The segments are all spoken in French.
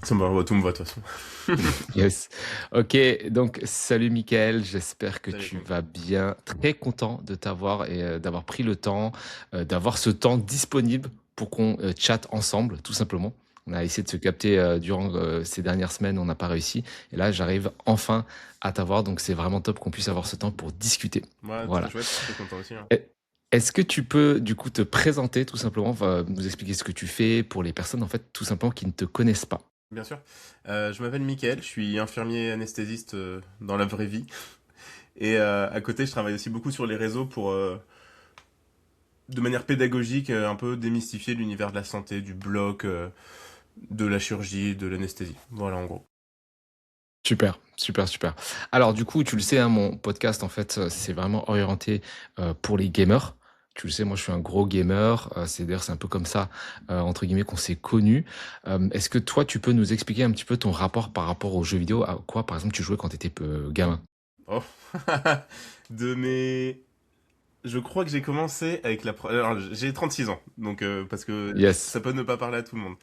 Ça me va, tout me va de toute façon. Yes. OK, donc salut Mickaël, j'espère que Salut tu Tom. vas bien. Très content de t'avoir et d'avoir pris le temps, d'avoir ce temps disponible pour qu'on, chatte ensemble, tout simplement. On a essayé de se capter, durant, ces dernières semaines, on n'a pas réussi et là, j'arrive enfin à t'avoir, donc c'est vraiment top qu'on puisse avoir ce temps pour discuter. Ouais, trop Voilà. chouette, je suis très content aussi, hein. Est est-ce que tu peux, du coup, te présenter tout simplement, enfin, nous expliquer ce que tu fais pour les personnes, en fait, tout simplement qui ne te connaissent pas? Bien sûr. Je m'appelle Mickaël, je suis infirmier anesthésiste dans la vraie vie. Et à côté, je travaille aussi beaucoup sur les réseaux pour, de manière pédagogique, un peu démystifier l'univers de la santé, du bloc, de la chirurgie, de l'anesthésie. Voilà, en gros. Super, super, super. Alors du coup, tu le sais, hein, mon podcast, en fait, c'est vraiment orienté, pour les gamers. Tu le sais, moi, je suis un gros gamer, c'est d'ailleurs, c'est un peu comme ça, entre guillemets, qu'on s'est connus. Est-ce que toi, tu peux nous expliquer un petit peu ton rapport par rapport aux jeux vidéo? À quoi, par exemple, tu jouais quand tu étais gamin? Oh. De mes... Je crois que j'ai commencé avec Alors, j'ai 36 ans, donc parce que Yes. ça peut ne pas parler à tout le monde.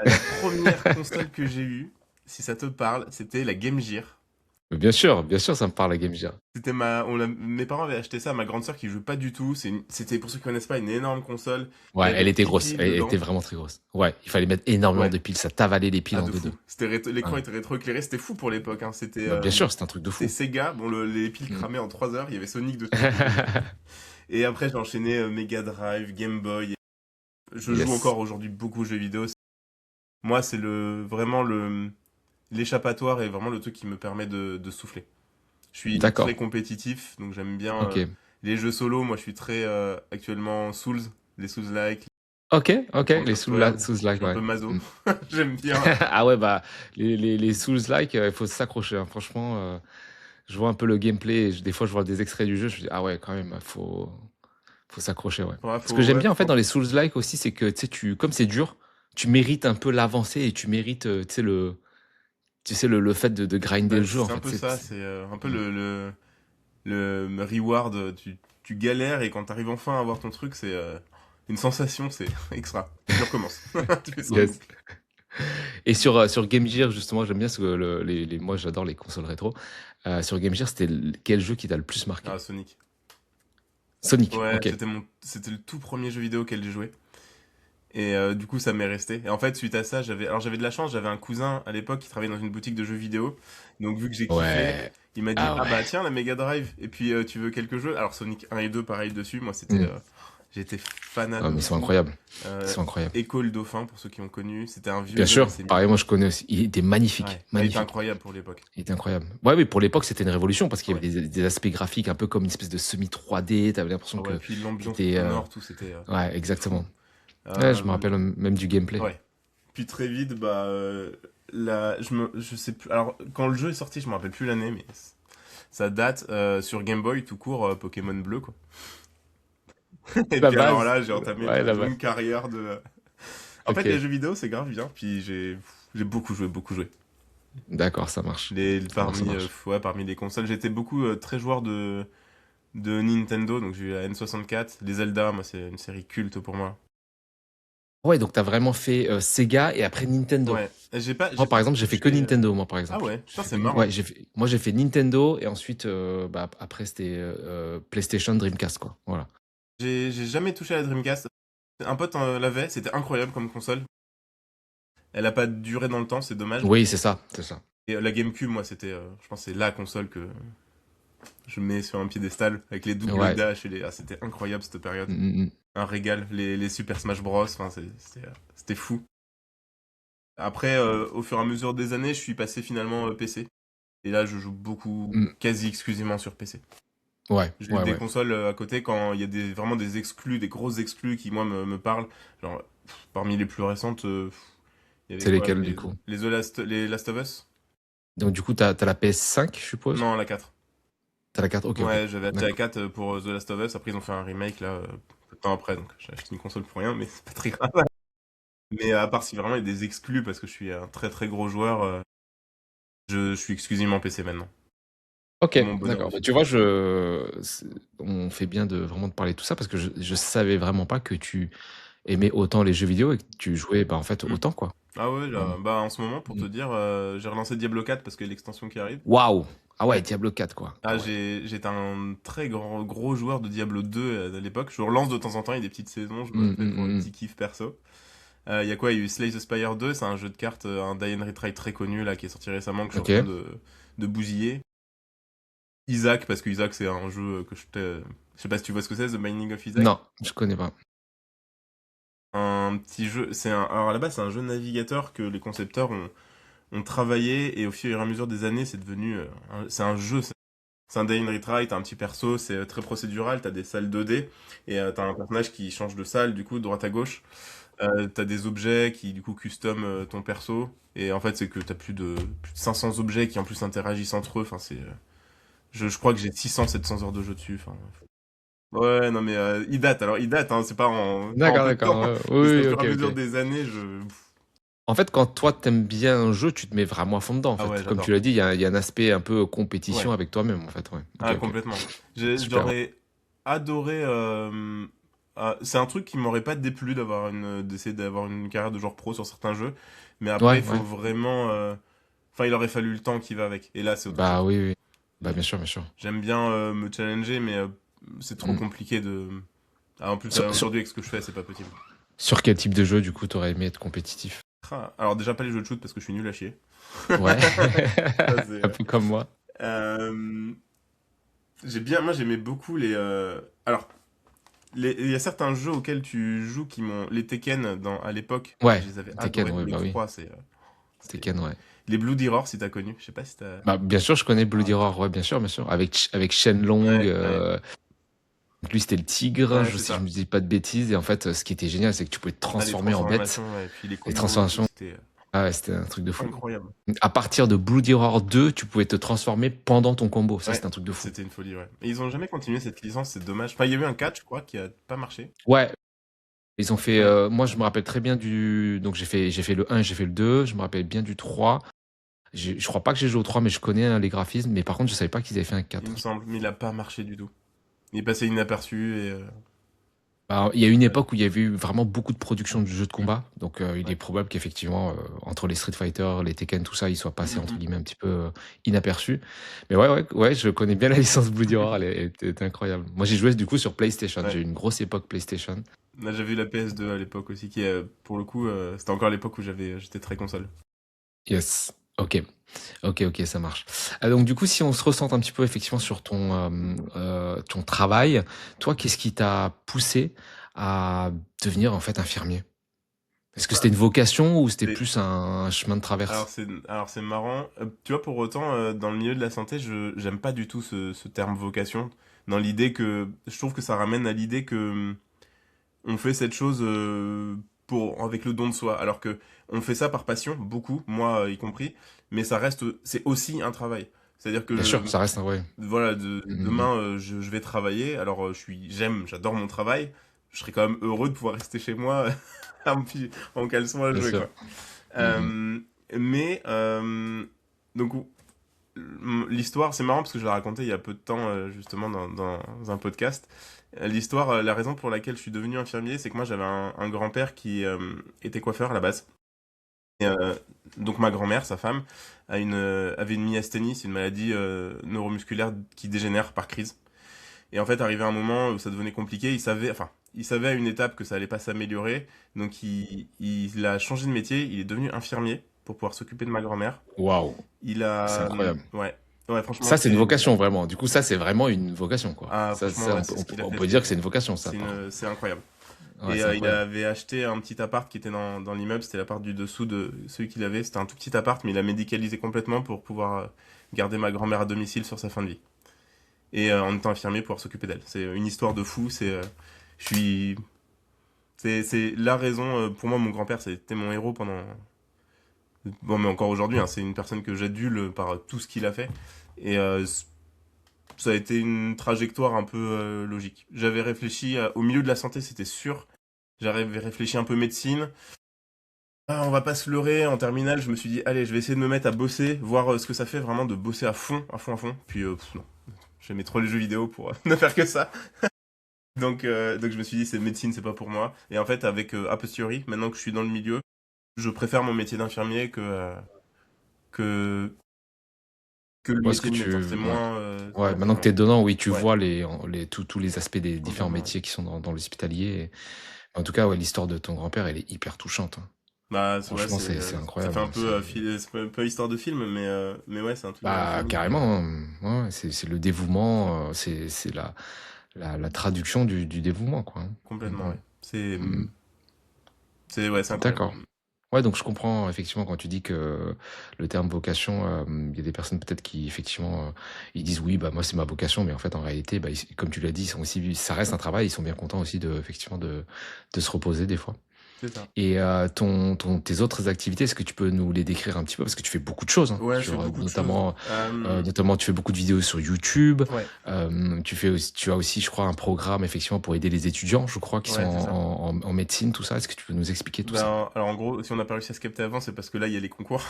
La première console que j'ai eue, si ça te parle, c'était la Game Gear. Bien sûr, ça me parle, la Game Gear. C'était mes parents avaient acheté ça à ma grande sœur qui joue pas du tout. C'était, pour ceux qui connaissent pas, une énorme console. Il y Ouais, avait elle était 10 grosse, piles elle était dedans. vraiment très grosse. Ouais, il fallait mettre énormément Ouais, de piles, ça t'avalait les piles ah en de deux deux. fou. L'écran Ouais. était rétroéclairé, c'était fou pour l'époque, hein. Bah, bien sûr, c'est un truc de C'était fou. Sega. Bon, les piles Mmh. cramaient en 3 heures. Il y avait Sonic dessus. Et après, j'ai enchaîné Mega Drive, Game Boy. Je joue Yes. encore aujourd'hui beaucoup aux jeux vidéo. Moi, c'est vraiment l'échappatoire et vraiment le truc qui me permet de souffler. Je suis très D'accord. compétitif, donc j'aime bien OK. les jeux solo. Moi, je suis très actuellement Souls, les Souls-like, OK, OK, From les Software. Je Souls-like, suis un ouais. peu maso. Mmh. J'aime bien. Ah ouais, bah, les Souls-like, il faut s'accrocher, hein. Franchement, je vois un peu le gameplay et des fois, je vois des extraits du jeu, je me dis: «Ah ouais, quand même, faut s'accrocher, ouais». Ce que j'aime Ouais, bien, en fait, dans les Souls-like aussi, c'est que, tu sais, comme c'est dur, tu mérites un peu l'avancée et tu mérites, tu sais, le fait de grinder bah, le jeu, en c'est un fait, peu ça. c'est C'est un peu mmh. le reward. Tu galères et quand t'arrives enfin à avoir ton truc, c'est une sensation, c'est extra. Et tu recommences. Tu fais ça en Yes. boucle. Et sur Game Gear, justement, j'aime bien ce que moi, j'adore les consoles rétro. Sur Game Gear, c'était quel jeu qui t'a le plus marqué? Ah, Sonic. Sonic, Ouais, OK. c'était le tout premier jeu vidéo auquel j'ai joué. Et du coup, ça m'est resté. Et en fait, suite à ça, j'avais de la chance, j'avais un cousin à l'époque qui travaillait dans une boutique de jeux vidéo. Donc, vu que j'ai kiffé, Ouais. il m'a dit, Ah ah ouais. bah tiens, la Mega Drive. Et puis, tu veux quelques jeux? Alors, Sonic 1 et 2, pareil dessus. Moi, Mmh. j'étais fanat Ah de mais ils sont fou. incroyables. Ils Euh, sont incroyables. Echo le Dauphin, pour ceux qui ont connu. C'était un vieux Bien jeu, mais sûr, c'est pareil, moi mythique. je connais aussi. Il était magnifique, Ouais, ah, il était magnifique. incroyable pour l'époque. Il était incroyable. Ouais, oui, pour l'époque, c'était une révolution parce qu'il y Ouais. avait des aspects graphiques un peu comme une espèce de semi 3D. Tu avais l'impression Ah ouais, que puis tu l'ambiance étais, sonore, tout, c'était ouais, fou. exactement. Ouais, je me Euh, rappelle même du gameplay. ouais. Puis très vite, bah, je sais plus. Alors, quand le jeu est sorti, je me rappelle plus l'année, mais ça date sur Game Boy tout court, Pokémon Bleu, quoi. Et La puis alors base. là, j'ai entamé Ouais, ma la base. longue carrière de. En fait, les OK. jeux vidéo, c'est grave bien. Puis j'ai beaucoup joué, beaucoup joué. D'accord, ça marche. Ça marche. Ouais, parmi les consoles, j'étais beaucoup très joueur de Nintendo. Donc j'ai eu la N64, les Zelda, moi c'est une série culte pour moi. Ouais, donc tu as vraiment fait, Sega et après Nintendo. Ouais, Moi, j'ai par pas exemple, j'ai fait touché. que Nintendo, moi, par Ah exemple. ouais, J'ai putain, fait c'est que marrant. moi, j'ai fait Nintendo et ensuite, bah, après, c'était, PlayStation, Dreamcast, quoi. Voilà. J'ai jamais touché à la Dreamcast. Un pote l'avait, c'était incroyable comme console. Elle a pas duré dans le temps, c'est dommage. Oui, c'est ça, c'est ça. Et la GameCube, moi, je pense, que c'est la console que je mets sur un piédestal avec les doubles Ouais. dash et c'était incroyable cette période. Mmh mh, mmh. Un régal, les Super Smash Bros, enfin, c'était fou. Après, au fur et à mesure des années, je suis passé finalement PC. Et là, je joue beaucoup, Mmh. quasi exclusivement sur PC. Ouais, J'ai ouais, des ouais. consoles à côté quand il y a vraiment des exclus, des grosses exclus qui, moi, me parlent. Genre, parmi les plus récentes, il y avait C'est quoi? lesquels, du coup? Les Last of Us? Donc du coup, tu as la PS5, je suppose? Non, la 4. Tu as la carte? OK, OK. Ouais, j'avais acheté la D'accord. 4 pour The Last of Us. Après, ils ont fait un remake, là, peu de temps après. Donc, j'ai acheté une console pour rien, mais c'est pas très grave. Mais à part si vraiment il y a des exclus, parce que je suis un très très gros joueur, je suis exclusivement PC maintenant. OK, Pour mon bonheur d'accord. Bah, aussi. tu vois, on fait bien de vraiment de parler de tout ça parce que je savais vraiment pas que tu aimais autant les jeux vidéo et que tu jouais, bah, en fait, Hmm. autant, quoi. Ah ouais, là, Vraiment. bah en ce moment, pour te Mm. dire, j'ai relancé Diablo 4 parce qu'il y a l'extension qui arrive. Waouh! Ah ouais, Ouais. Diablo 4, quoi. Ah, Ah ouais. j'étais un très gros joueur de Diablo 2 à l'époque. Je relance de temps en temps, il y a des petites saisons, je me Mm, refais mm, pour le mm, petit mm. kiff perso. Il y a quoi? Il y a eu Slay the Spire 2, c'est un jeu de cartes, un die and retry très connu là qui est sorti récemment que je suis en Ok. train de bousiller. Isaac, parce que Isaac c'est un jeu que je sais pas si tu vois ce que c'est, The Binding of Isaac. Non, je connais pas. Un petit jeu, alors à la base c'est un jeu de navigateur que les concepteurs ont travaillé et au fur et à mesure des années c'est devenu, c'est un jeu, c'est un day and retry, t'as un petit perso, c'est très procédural, t'as des salles 2D et t'as un personnage qui change de salle du coup de droite à gauche. T'as des objets qui du coup custom ton perso et en fait c'est que t'as plus de 500 objets qui en plus interagissent entre eux. Enfin je crois que j'ai 600-700 heures de jeu dessus. Enfin ouais non mais il date. Alors il date hein, c'est pas en D'accord, peu de temps, d'accord. Ouais. mais c'est au Oui, oui, fur et ok, à mesure ok. des années En fait, quand toi t'aimes bien un jeu, tu te mets vraiment à fond dedans, en ah ouais fait. Comme tu j'adore. l'as dit, il y a un aspect un peu compétition Ouais. avec toi-même, en fait. Ouais. Ok, Ah, ok. complètement. Super. J'aurais adoré. C'est un truc qui m'aurait pas déplu d'essayer d'avoir une carrière de joueur pro sur certains jeux, mais après Ouais, il faut ouais. vraiment. Enfin, il aurait fallu le temps qui va avec. Et là, c'est autre Bah chose. oui, oui. Bah J- bien sûr, bien sûr. J'aime bien me challenger, mais c'est trop Mm. compliqué de. Ah, en plus, Sur, sur, aujourd'hui, avec ce que je fais, c'est pas possible. sur quel type de jeu, du coup, t'aurais aimé être compétitif? Alors, déjà, pas les jeux de shoot parce que je suis nul à chier. Ouais. Ça, c'est. Un peu comme moi. Euh, moi, j'aimais beaucoup les. Alors, il y a certains jeux auxquels tu joues qui m'ont. Les Tekken à l'époque, Ouais. je les avais Tekken, adorés. ouais, Les bah oui. 3, c'est. Tekken, ouais. Les Blood Horror, si t'as connu. Je sais pas si t'as. Bah, bien sûr, je connais Ah, Bloody Roar, ouais, bien sûr, bien sûr. Avec Shenlong, ouais, ouais, lui, c'était le tigre, ouais, c'est si je me ça. dis pas de bêtises. Et en fait, ce qui était génial, c'est que tu pouvais te Ah, les transformer en bête. transformations, ouais, et puis les Les combos et tout, transformations, c'était ah ouais, c'était un truc de fou. incroyable. À partir de Bloody Roar 2, tu pouvais te transformer pendant ton combo. Ça, Ouais, c'était un truc de fou. c'était une folie, ouais. Et ils ont jamais continué cette licence, c'est dommage. Enfin, il y a eu un catch, je crois, qui a pas marché. Ouais, ils ont fait. Ouais. Moi, je me rappelle très bien du. Donc, j'ai fait le 1, j'ai fait le 2. Je me rappelle bien du 3. Je crois pas que j'ai joué au 3, mais je connais hein, les graphismes. Mais par contre, je savais pas qu'ils avaient fait un Il me 4. semble, mais il a pas marché du tout. Il est passé inaperçu et. Alors, il y a une Ouais. époque où il y avait eu vraiment beaucoup de production de jeux de Mm. combat. Donc, il est Ouais. probable qu'effectivement, entre les Street Fighter, les Tekken, tout ça, il soit passé, entre Mm, guillemets, un petit peu inaperçu. Mais ouais, ouais, ouais, je connais bien la licence Bloody Roar. Elle était incroyable. Moi, j'ai joué du coup sur PlayStation. J'ai Ouais. eu une grosse époque PlayStation. Là, j'avais eu la PS2 à l'époque aussi, qui pour le coup, c'était encore l'époque où j'étais très console. Yes. Ok. Ok, ok, ça marche. Donc du coup, si on se ressente un petit peu effectivement sur ton travail, toi, qu'est-ce qui t'a poussé à devenir en fait infirmier? Est-ce que c'était Bah, une vocation ou c'était c'est, plus un chemin de alors traverse? c'est marrant. Tu vois, pour autant, dans le milieu de la santé, j'aime pas du tout ce terme vocation. Dans l'idée que, je trouve que ça ramène à l'idée que on fait cette chose avec le don de soi, alors que on fait ça par passion, beaucoup, moi y compris, mais c'est aussi un travail. C'est-à-dire Bien que sûr, ça reste un ouais. voilà, Mmh. demain je vais travailler, alors j'adore mon travail, je serais quand même heureux de pouvoir rester chez moi en caleçon à Bien jouer sûr. quoi. Mmh. Euh, mais donc l'histoire, c'est marrant parce que je l'ai raconté il y a peu de temps justement dans un podcast. L'histoire, la raison pour laquelle je suis devenu infirmier, c'est que moi j'avais un grand-père qui était coiffeur à la base. Et, donc ma grand-mère, sa femme, avait une myasthénie, c'est une maladie neuromusculaire qui dégénère par crise. Et en fait, arrivé à un moment où ça devenait compliqué, il savait à une étape que ça allait pas s'améliorer, donc il a changé de métier, il est devenu infirmier pour pouvoir s'occuper de ma grand-mère. Waouh, Il c'est a, incroyable. ouais, ouais, franchement, Ça, c'est une vocation vraiment. Du coup, ça, c'est vraiment une vocation, quoi. franchement, ouais, c'est ce On peut qu'il a fait, on peut dire que c'est une vocation, ça, par contre. c'est incroyable. Ouais, Et c'est il incroyable. avait acheté un petit appart qui était dans l'immeuble, c'était l'appart du dessous de celui qu'il avait, c'était un tout petit appart, mais il a médicalisé complètement pour pouvoir garder ma grand-mère à domicile sur sa fin de vie. Et en étant infirmier, pouvoir s'occuper d'elle. C'est une histoire de fou, je suis, c'est la raison, pour moi, mon grand-père, c'était mon héros pendant, bon, mais encore aujourd'hui, hein, c'est une personne que j'adule par tout ce qu'il a fait. Et ça a été une trajectoire un peu logique. J'avais réfléchi au milieu de la santé, c'était sûr. J'avais réfléchi un peu médecine. Ah, on va pas se leurrer, en terminale, je me suis dit, allez, je vais essayer de me mettre à bosser, voir ce que ça fait vraiment de bosser à fond, à fond, à fond. Puis, non, j'aimais trop les jeux vidéo pour ne faire que ça. Donc je me suis dit, c'est médecine, c'est pas pour moi. Et en fait, avec a posteriori, maintenant que je suis dans le milieu, je préfère mon métier d'infirmier que, que le Ouais, ce métier que de tu médecin. C'est ouais. moins. Ouais, Ouais, c'est maintenant que moins. tu es dedans, oui, tu Ouais, vois tous les aspects des différents complètement. Ouais. métiers qui sont dans l'hospitalier. En tout cas, ouais, l'histoire de ton grand-père, elle est hyper touchante, hein. Bah, ouais, Franchement, c'est ça fait incroyable, un hein. peu, c'est un peu histoire de film, mais ouais, c'est un truc de la Bah, famille. carrément, hein. Ouais, ouais, c'est le dévouement, c'est la traduction du dévouement, quoi, hein. Complètement, Mmh ouais. C'est, mh. Mmh. ouais, c'est incroyable. D'accord. Ouais, donc je comprends effectivement quand tu dis que le terme vocation, il y a des personnes peut-être qui effectivement, ils disent: «Oui, bah, moi c'est ma vocation», mais en fait en réalité, bah, ils comme tu l'as dit, ils sont aussi ça reste un travail, ils sont bien contents aussi de effectivement de se reposer des fois. C'est ça. Et tes autres activités, est-ce que tu peux nous les décrire un petit peu? Parce que tu fais beaucoup de choses, hein, Ouais, je fais sur, beaucoup de choses. notamment tu fais beaucoup de vidéos sur YouTube, Ouais, tu as aussi, je crois, un programme effectivement pour aider les étudiants, je crois, qui sont ouais, c'est ça. en médecine, tout ça. Est-ce que tu peux nous expliquer tout ça? Ben, alors en gros, si on n'a pas réussi à se capter avant, c'est parce que là, il y a les concours.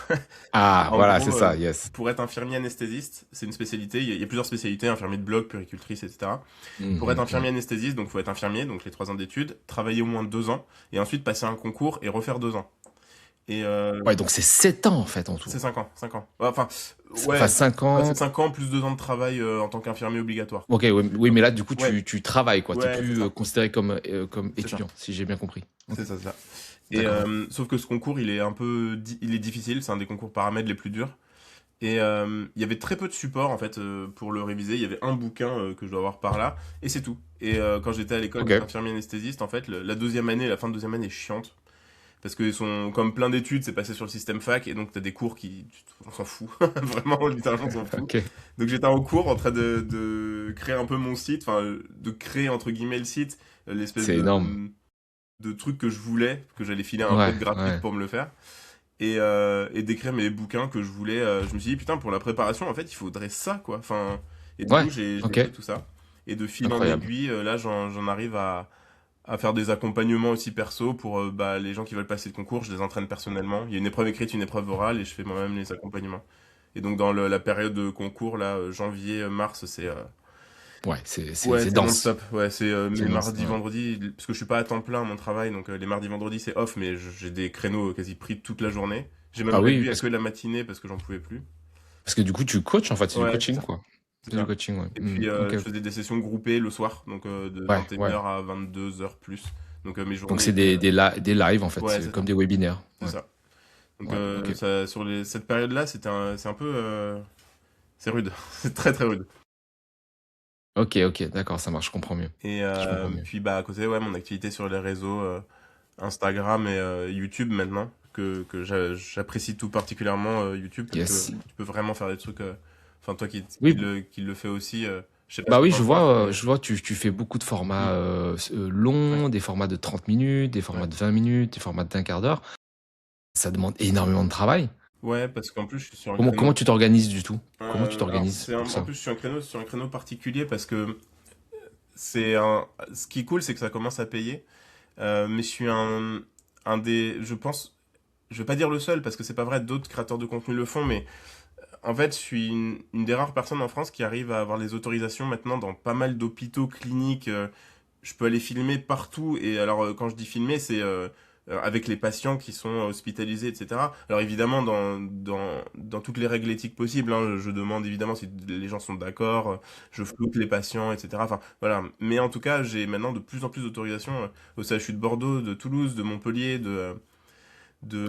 Ah, En voilà, c'est gros, ça, yes. pour être infirmier anesthésiste, c'est une spécialité. Il y a plusieurs spécialités, infirmier de bloc, puéricultrice, etc. Mmh Pour être mh, mmh. infirmier anesthésiste, donc il faut être infirmier, donc les 3 ans d'études, travailler au moins 2 ans, et ensuite passer un concours et refaire 2 ans. Et Ouais, donc c'est 7 ans en fait en tout. c'est 5 ans, 5 ans. Ouais, enfin, Enfin ouais, 5 c'est ans. 5 ans plus 2 ans de travail en tant qu'infirmier obligatoire. OK, oui, oui, mais là du coup Ouais, tu travailles quoi, tu es ouais, c'est plus, ça, considéré comme c'est ça, étudiant, si j'ai bien compris? OK, c'est ça, c'est ça. Et d'accord. sauf que ce concours, il est un peu, il est difficile, c'est un des concours paramètres les plus durs. Et il y avait très peu de support en fait pour le réviser. Il y avait un bouquin que je dois avoir par là, et c'est tout. Et quand j'étais à l'école OK. d'infirmier anesthésiste, en fait, la deuxième année, la fin de deuxième année est chiante. Parce qu'ils sont, comme plein d'études, c'est passé sur le système fac, et donc t'as des cours on s'en fout. Vraiment, littéralement, on s'en fout. OK. Donc j'étais en cours en train de créer un peu mon site, enfin, de créer entre guillemets le site, l'espèce C'est énorme. de truc que je voulais, que j'allais filer à un Ouais, pote gratuite ouais. pour me le faire et d'écrire mes bouquins que je voulais. Je me suis dit, putain, pour la préparation, en fait, il faudrait ça, quoi. Enfin, et du Ouais, coup, j'ai OK, fait tout ça. Et de fil en incroyable. aiguille, là, j'en arrive à faire des accompagnements aussi perso pour bah, les gens qui veulent passer le concours. Je les entraîne personnellement. Il y a une épreuve écrite, une épreuve orale, et je fais moi-même les accompagnements. Et donc, dans la période de concours, là, janvier, mars, Ouais, ouais, c'est c'est dense. non-stop. Ouais, c'est C'est mes dense, mardis, ouais. vendredis, parce que je suis pas à temps plein à mon travail, donc les mardis, vendredis, c'est off, mais j'ai des créneaux quasi pris toute la journée. J'ai même Ah oui, réduit à que la matinée parce que j'en pouvais plus. parce que du coup tu coaches en fait, c'est du Ouais, c'est coaching ça, quoi. c'est C'est du ça. coaching, ouais. Et Mmh, puis OK, je OK. faisais des sessions groupées le soir, donc de Ouais, vingt et une ouais. heures à 22 heures plus. Donc mes Donc journées c'est étaient des lives en fait, ouais, c'est c'est comme ça, des webinaires. c'est Ouais, ça. Donc ouais, OK. ça, sur cette période-là, c'est un peu c'est rude, c'est très très rude. OK, OK, d'accord, ça marche, je comprends mieux. Et Je comprends mieux. puis bah à côté, ouais, mon activité sur les réseaux Instagram et YouTube maintenant, que j'apprécie tout particulièrement YouTube parce que Yes. tu peux vraiment faire des trucs. Enfin, toi Oui, qui le fais aussi, je sais pas bah sous oui, combien de temps tu fais. je vois tu fais beaucoup de formats, Mm, ouais. longs, des formats de 30 minutes, des Ouais. formats de 20 minutes, des formats d'un quart d'heure. Ça demande énormément de travail. Ouais, parce qu'en plus, je suis sur un Comment créneau. tu t'organises du tout? Comment tu Alors, t'organises pour en ça? plus, je suis sur un créneau particulier parce que ce qui est cool, c'est que ça commence à payer. Mais je suis je pense, je vais pas dire le seul parce que c'est pas vrai, d'autres créateurs de contenu le font, mais en fait, je suis une des rares personnes en France qui arrive à avoir les autorisations maintenant dans pas mal d'hôpitaux, cliniques. Je peux aller filmer partout. Et alors, quand je dis filmer, c'est avec les patients qui sont hospitalisés, etc. Alors évidemment, dans toutes les règles éthiques possibles, hein, je demande évidemment si les gens sont d'accord, je floute les patients, etc. Enfin, voilà. Mais en tout cas, j'ai maintenant de plus en plus d'autorisations au CHU de Bordeaux, de Toulouse, de Montpellier,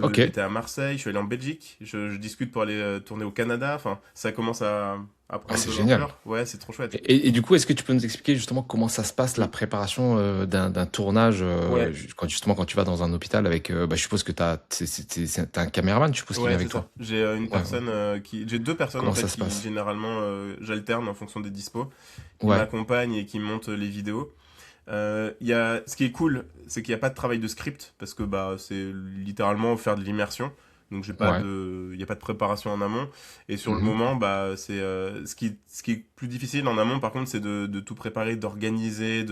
OK. j'étais à Marseille, je suis allé en Belgique, je discute pour aller tourner au Canada. Enfin, ça commence à Ah, prendre c'est de génial. l'ampleur. Ouais, c'est trop chouette. Et du coup, est-ce que tu peux nous expliquer justement comment ça se passe la Mm. préparation, d'un tournage, Ouais, quand tu vas dans un hôpital avec, bah, je suppose que tu un caméraman, je suppose, qui vient ouais, c'est avec ça. toi? J'ai Ouais, ouais. j'ai deux personnes en Comment fait ça se qui passe? généralement j'alterne en fonction des dispos, qui Ouais, m'accompagnent et qui montent les vidéos. Ce qui est cool, c'est qu'il n'y a pas de travail de script parce que bah c'est littéralement faire de l'immersion. Donc ouais. il y a pas de préparation en amont. Et sur le Mmh. moment, bah c'est ce qui est plus difficile en amont, par contre, c'est de tout préparer, d'organiser,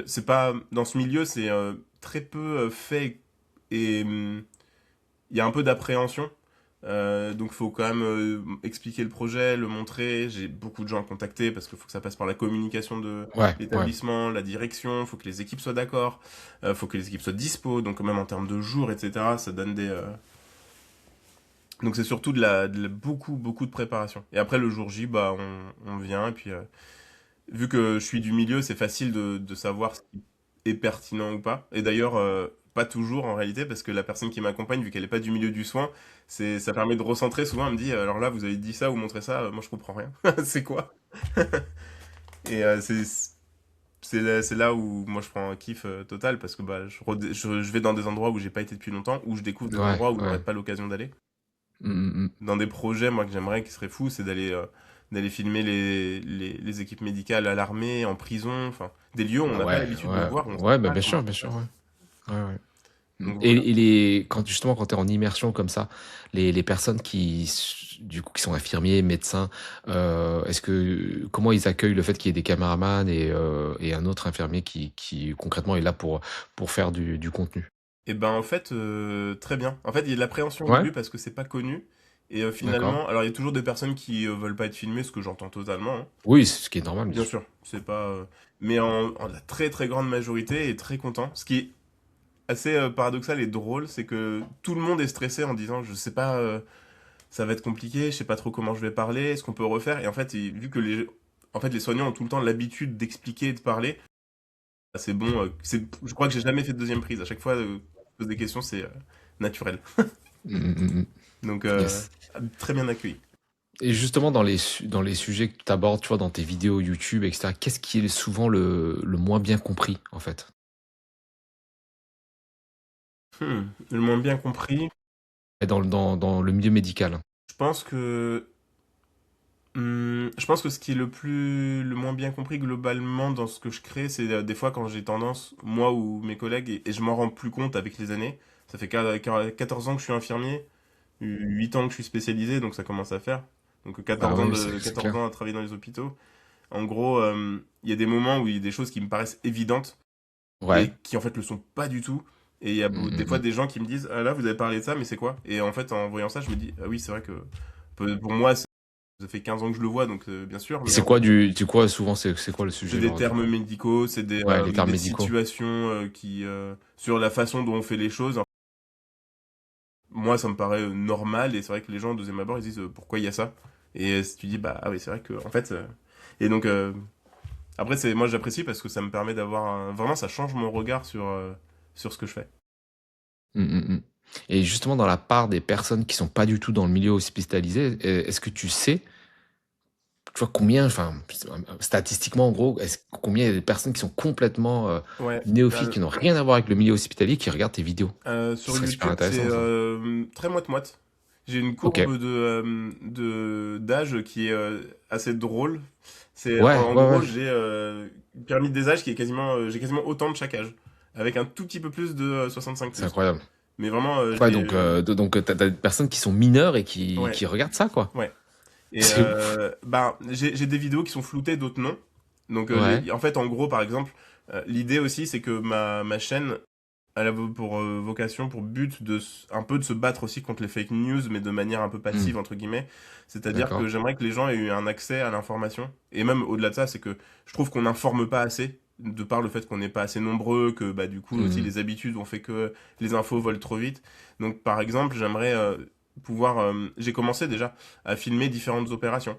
c'est pas dans ce milieu, c'est très peu fait et il y a un peu d'appréhension. Donc, il faut quand même expliquer le projet, le montrer. J'ai beaucoup de gens à contacter parce qu'il faut que ça passe par la communication de Ouais, ouais. l'établissement, la direction. Il faut que les équipes soient d'accord. Il faut que les équipes soient dispo. Donc, même en termes de jours, etc., ça donne des. Donc, c'est surtout beaucoup, beaucoup de préparation. Et après, le jour J, bah, on vient. Et puis, vu que je suis du milieu, c'est facile de savoir ce qui est pertinent ou pas. Et d'ailleurs, pas toujours en réalité, parce que la personne qui m'accompagne, vu qu'elle n'est pas du milieu du soin, ça permet de recentrer. Souvent, elle me dit, alors là, vous avez dit ça ou montré ça, moi je comprends rien. C'est quoi? Et c'est là où moi je prends un kiff total, parce que bah, je vais dans des endroits où j'ai pas été depuis longtemps, où je découvre des Ouais, endroits où j'aurais ouais. pas l'occasion d'aller. Mm. Dans des projets, moi, que j'aimerais, qui serait fou, c'est d'aller filmer les équipes médicales à l'armée, en prison, enfin, des lieux où on Ah n'a pas ouais, l'habitude de ouais, voir, on ne sait ouais, bah pas comment bien ça se sûr, passe. ouais. Ouais, ouais. Donc Et, voilà. quand justement quand tu es en immersion comme ça, les personnes du coup qui sont infirmiers, médecins, comment ils accueillent le fait qu'il y ait des caméramans et un autre infirmier qui concrètement est là pour faire du contenu? Et ben en fait, très bien. En fait, il y a de l'appréhension au Ouais, début parce que c'est pas connu. Et d'accord. finalement, alors il y a toujours des personnes qui veulent pas être filmées, ce que j'entends totalement, hein. Oui, c'est ce qui est normal, bien Bien sûr. sûr, c'est pas. Mais la très très grande majorité est très content. Ce qui est assez paradoxal et drôle, c'est que tout le monde est stressé en disant, je sais pas, ça va être compliqué, je sais pas trop comment je vais parler, est-ce qu'on peut refaire? Et en fait, vu que en fait, les soignants ont tout le temps l'habitude d'expliquer et de parler, bah, c'est bon. Je crois que j'ai jamais fait de deuxième prise. À chaque fois, je pose des questions, c'est naturel. Mm. Donc, Yes. très bien accueilli. Et justement dans les sujets que tu abordes, tu vois, dans tes vidéos YouTube, etc., qu'est-ce qui est souvent le moins bien compris, en fait? Le moins bien compris, Et dans le milieu médical? je pense que je pense que ce qui est le moins bien compris globalement dans ce que je crée, c'est des fois quand j'ai tendance, moi ou mes collègues, et je m'en rends plus compte avec les années. Ça fait 14 ans que je suis infirmier, 8 ans que je suis spécialisé, donc ça commence à faire. Donc Bah 14 ans oui, c'est 14 clair. ans à travailler dans les hôpitaux. En gros, il y a des moments où il y a des choses qui me paraissent évidentes Ouais. et qui en fait le sont pas du tout. Et il y a des fois Mmh. des gens qui me disent, ah là, vous avez parlé de ça, mais c'est quoi? Et en fait, en voyant ça, je me dis, ah oui, c'est vrai que pour moi, ça fait 15 ans que je le vois, donc bien sûr, Et mais en fait, c'est quoi souvent, c'est quoi le c'est sujet, des genre, du termes coup? médicaux, Ouais, les termes des médicaux. situations sur la façon dont on fait les choses. Moi, ça me paraît normal, et c'est vrai que les gens, au deuxième abord, ils disent, pourquoi il y a ça? Et si tu dis, bah ah oui, c'est vrai que, en fait, et donc, après, moi, j'apprécie parce que ça me permet vraiment, ça change mon regard sur ce que je fais. Mmh. Et justement, dans la part des personnes qui sont pas du tout dans le milieu hospitalisé, est-ce que tu sais, tu vois, combien, enfin, statistiquement, en gros, combien il y a des personnes qui sont complètement, Ouais. néophytes, qui n'ont rien à voir avec le milieu hospitalier, qui regardent tes vidéos? Ce Sur serait super YouTube, c'est intéressant, ça. très moite-moite. J'ai une OK. courbe d'âge qui est assez drôle. Ouais, En ouais, ouais. gros, j'ai une pyramide des âges qui est j'ai quasiment autant de chaque âge, avec un tout petit peu plus de 65 C'est plus. incroyable. Mais vraiment, Ouais, donc, tu des personnes qui sont mineures et ouais, qui regardent ça, quoi. ouais. Et C'est ouf. bah, j'ai des vidéos qui sont floutées, d'autres non. Donc, Ouais. en fait, en gros, par exemple, l'idée aussi, c'est que ma chaîne, elle a pour vocation, pour but un peu de se battre aussi contre les fake news, mais de manière un peu Mmh. passive, entre guillemets. C'est-à-dire que D'accord. j'aimerais que les gens aient eu un accès à l'information. Et même au-delà de ça, c'est que je trouve qu'on n'informe pas assez, de par le fait qu'on n'est pas assez nombreux, que bah, du coup aussi Mmh. les habitudes ont fait que les infos volent trop vite. Donc par exemple, j'aimerais pouvoir... j'ai commencé déjà à filmer différentes opérations.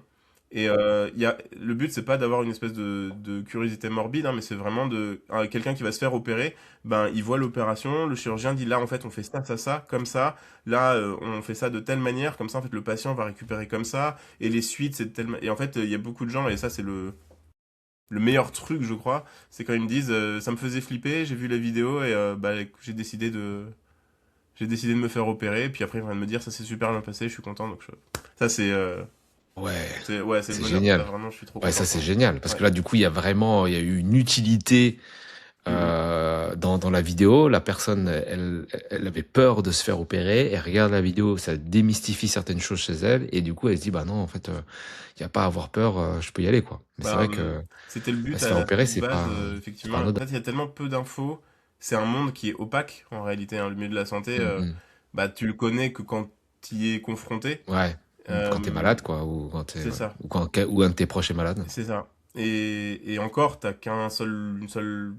Et le but, c'est pas d'avoir une espèce de curiosité morbide, hein, mais c'est vraiment quelqu'un qui va se faire opérer, ben, il voit l'opération, le chirurgien dit là, en fait, on fait ça, comme ça, là, on fait ça de telle manière, comme ça, en fait, le patient va récupérer comme ça, et les suites, c'est de telle Et en fait, il y a beaucoup de gens, et ça, c'est le meilleur truc, je crois, c'est quand ils me disent, ça me faisait flipper, j'ai vu la vidéo, et bah, j'ai décidé de me faire opérer, puis après, ils viennent me dire, ça s'est super bien passé, je suis content, donc ça, Ouais, ouais, c'est le c'est bonheur, ça, génial. vraiment, je suis trop Ouais, content ça, pour c'est eux. génial parce Ouais. que là, du coup, il y a eu une utilité, Mhm. dans la vidéo. La personne, elle avait peur de se faire opérer. Elle regarde la vidéo, ça démystifie certaines choses chez elle et du coup, elle se dit: «Bah non, en fait, il y a pas à avoir peur, je peux y aller, quoi». Mais c'est Bah, vrai que, c'était le bah, but se à faire la opérer, toute base, c'est pas effectivement. En anodin. fait, il y a tellement peu d'infos. C'est un monde qui est opaque, en réalité, hein, le milieu de la santé. Mmh mh. Bah, tu le connais que quand t'y es confronté. Ouais. Quand t'es Euh, malade, quoi, ou quand c'est ça, ou un de tes proches est malade. c'est ça. Et encore, t'as une seule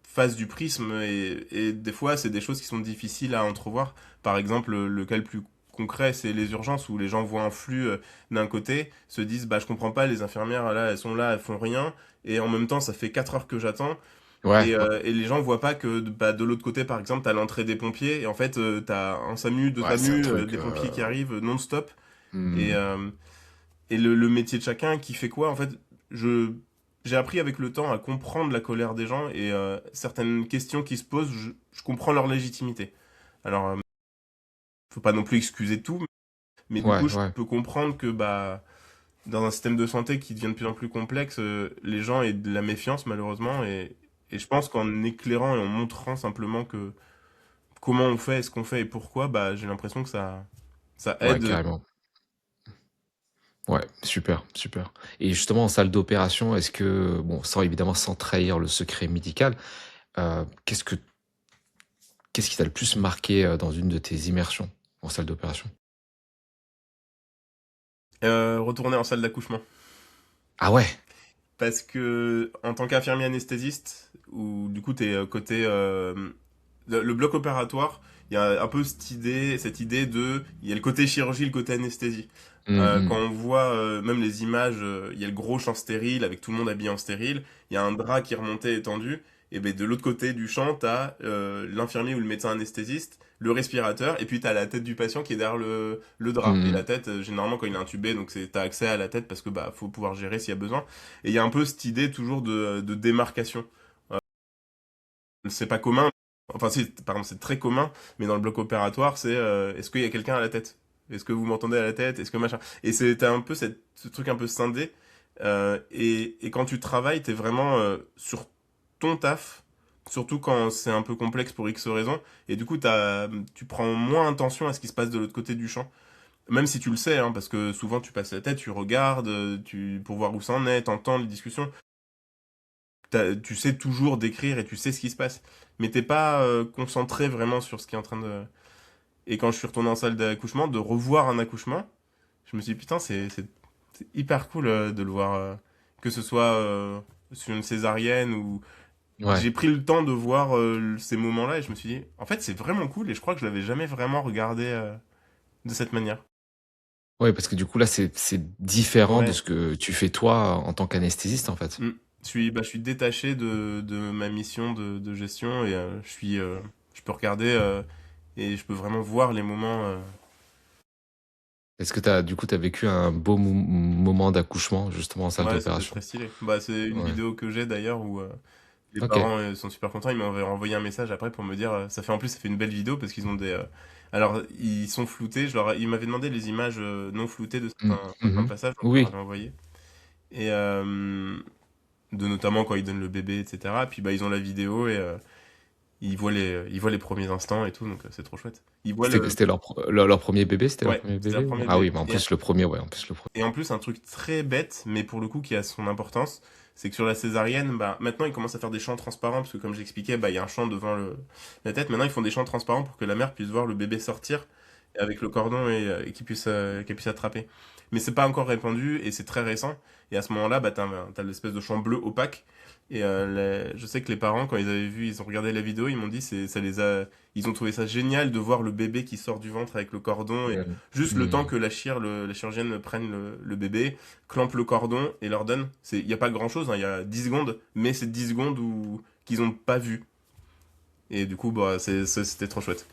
face du prisme, et des fois, c'est des choses qui sont difficiles à entrevoir. Par exemple, le cas le plus concret, c'est les urgences où les gens voient un flux d'un côté, se disent, bah, je comprends pas, les infirmières, là, elles sont là, elles font rien, et en même temps, ça fait 4 heures que j'attends. Ouais, ouais. Et les gens voient pas que bah, de l'autre côté, par exemple, t'as l'entrée des pompiers, et en fait, t'as un SAMU, deux Ouais, c'est un SAMU, truc. des pompiers qui arrivent non-stop. Et, Hmm. euh, et le métier de chacun qui fait quoi, en fait, je, j'ai appris avec le temps à comprendre la colère des gens, et certaines questions qui se posent, je comprends leur légitimité. Alors, faut pas non plus excuser tout, mais du Ouais, coup, je ouais. peux comprendre que bah, dans un système de santé qui devient de plus en plus complexe, les gens aient de la méfiance, malheureusement, et je pense qu'en éclairant et en montrant simplement que comment on fait, ce qu'on fait et pourquoi, bah, j'ai l'impression que ça Ouais, aide. carrément. Ouais, super, super. Et justement, en salle d'opération, est-ce que, bon, évidemment, sans trahir le secret médical, qu'est-ce que qu'est-ce qui t'a le plus marqué, dans une de tes immersions en salle d'opération? Retourner en salle d'accouchement. Ah ouais? Parce que, en tant qu'infirmier anesthésiste, ou du coup, t'es côté. Le bloc opératoire, il y a un peu cette idée de. Il y a le côté chirurgie, le côté anesthésie. Mmh Quand mh. on voit même les images, il y a le gros champ stérile avec tout le monde habillé en stérile, il y a un drap qui est remonté étendu, et ben de l'autre côté du champ, t'as l'infirmier ou le médecin anesthésiste, le respirateur, et puis t'as la tête du patient qui est derrière le drap. Et Mmh la tête, généralement quand il est intubé, donc t'as accès à la tête parce que bah faut pouvoir gérer s'il y a besoin. Et il y a un peu cette idée toujours de démarcation. C'est pas commun, enfin pardon, c'est très commun, mais dans le bloc opératoire, c'est est-ce qu'il y a quelqu'un à la tête? Est-ce que vous m'entendez à la tête? Est-ce que machin? Et t'as un peu ce truc un peu scindé. Et quand tu travailles, t'es vraiment sur ton taf, surtout quand c'est un peu complexe pour X raisons. Et du coup, tu prends moins attention à ce qui se passe de l'autre côté du champ. Même si tu le sais, hein, parce que souvent tu passes la tête, tu regardes, pour voir où ça en est, t'entends les discussions. Tu sais toujours décrire et tu sais ce qui se passe. Mais t'es pas concentré vraiment sur ce qui est en train de. Et quand je suis retourné en salle d'accouchement, de revoir un accouchement, je me suis dit, putain, c'est hyper cool de le voir. Que ce soit sur une césarienne ou. Ouais. J'ai pris le temps de voir ces moments-là et je me suis dit, en fait, c'est vraiment cool et je crois que je l'avais jamais vraiment regardé de cette manière. Ouais, parce que du coup, là, c'est différent de Ouais. ce que tu fais toi en tant qu'anesthésiste, en fait? Mm. Je suis détaché de ma mission de gestion et je peux regarder et je peux vraiment voir les moments. Est-ce que t'as vécu un beau moment d'accouchement, justement, en salle Ouais, c'était d'opération? très stylé. Bah, c'est une Ouais. vidéo que j'ai d'ailleurs où les OK. parents sont super contents. Ils m'ont envoyé un message après pour me dire ça fait une belle vidéo parce qu'ils ont des. Alors, ils sont floutés. Ils m'avaient demandé les images non floutées de Mmh. certains Mmh. passages, donc je leur Oui. avais envoyé. Et de notamment quand ils donnent le bébé, etc. Puis bah, ils ont la vidéo et ils voient les premiers instants et tout, donc c'est trop chouette. Ils voient le. C'était leur 1er bébé? C'était leur Ouais, premier c'était leur bébé? premier Ah bébé. oui, bah, en plus le premier, ouais, en plus le Et en plus, un truc très bête, mais pour le coup qui a son importance, c'est que sur la césarienne, bah, maintenant ils commencent à faire des champs transparents, parce que comme j'expliquais, bah, il y a un champ devant la tête. Maintenant ils font des champs transparents pour que la mère puisse voir le bébé sortir avec le cordon et qu'elle puisse attraper. Mais c'est pas encore répandu et c'est très récent. Et à ce moment-là, bah, t'as l'espèce de champ bleu opaque. Et je sais que les parents, quand ils avaient vu, ils ont regardé la vidéo, ils m'ont dit, ils ont trouvé ça génial de voir le bébé qui sort du ventre avec le cordon et juste le temps Mmh. que la chirurgienne prenne le bébé, clampe le cordon et leur donne. Il n'y a pas grand-chose, hein, il y a 10 secondes, mais c'est 10 secondes qu'ils n'ont pas vu. Et du coup, bah, c'était trop chouette.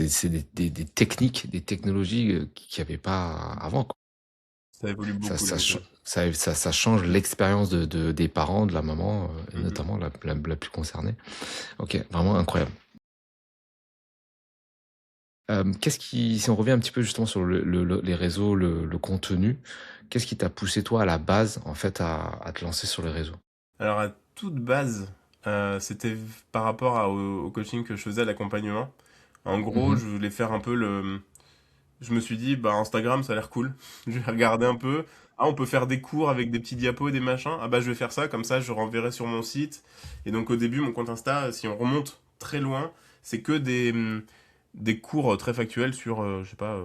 C'est des techniques, des technologies, qu'il y avait pas avant, quoi. Ça évolue Ça beaucoup, ça cha l'hôpital. ça change l'expérience des parents, de la maman, et Mhm. notamment la plus concernée. OK, vraiment incroyable. Qu'est-ce qui si on revient un petit peu justement sur les réseaux, le contenu, qu'est-ce qui t'a poussé toi à la base, en fait, à te lancer sur les réseaux? Alors, à toute base, c'était par rapport au coaching que je faisais, à l'accompagnement. En gros, Mmh. je voulais faire un peu le. Je me suis dit, bah, Instagram, ça a l'air cool. Je vais regarder un peu. Ah, on peut faire des cours avec des petits diapos et des machins. Ah, bah, je vais faire ça, comme ça, je renverrai sur mon site. Et donc, au début, mon compte Insta, si on remonte très loin, c'est que des cours très factuels sur, je sais pas,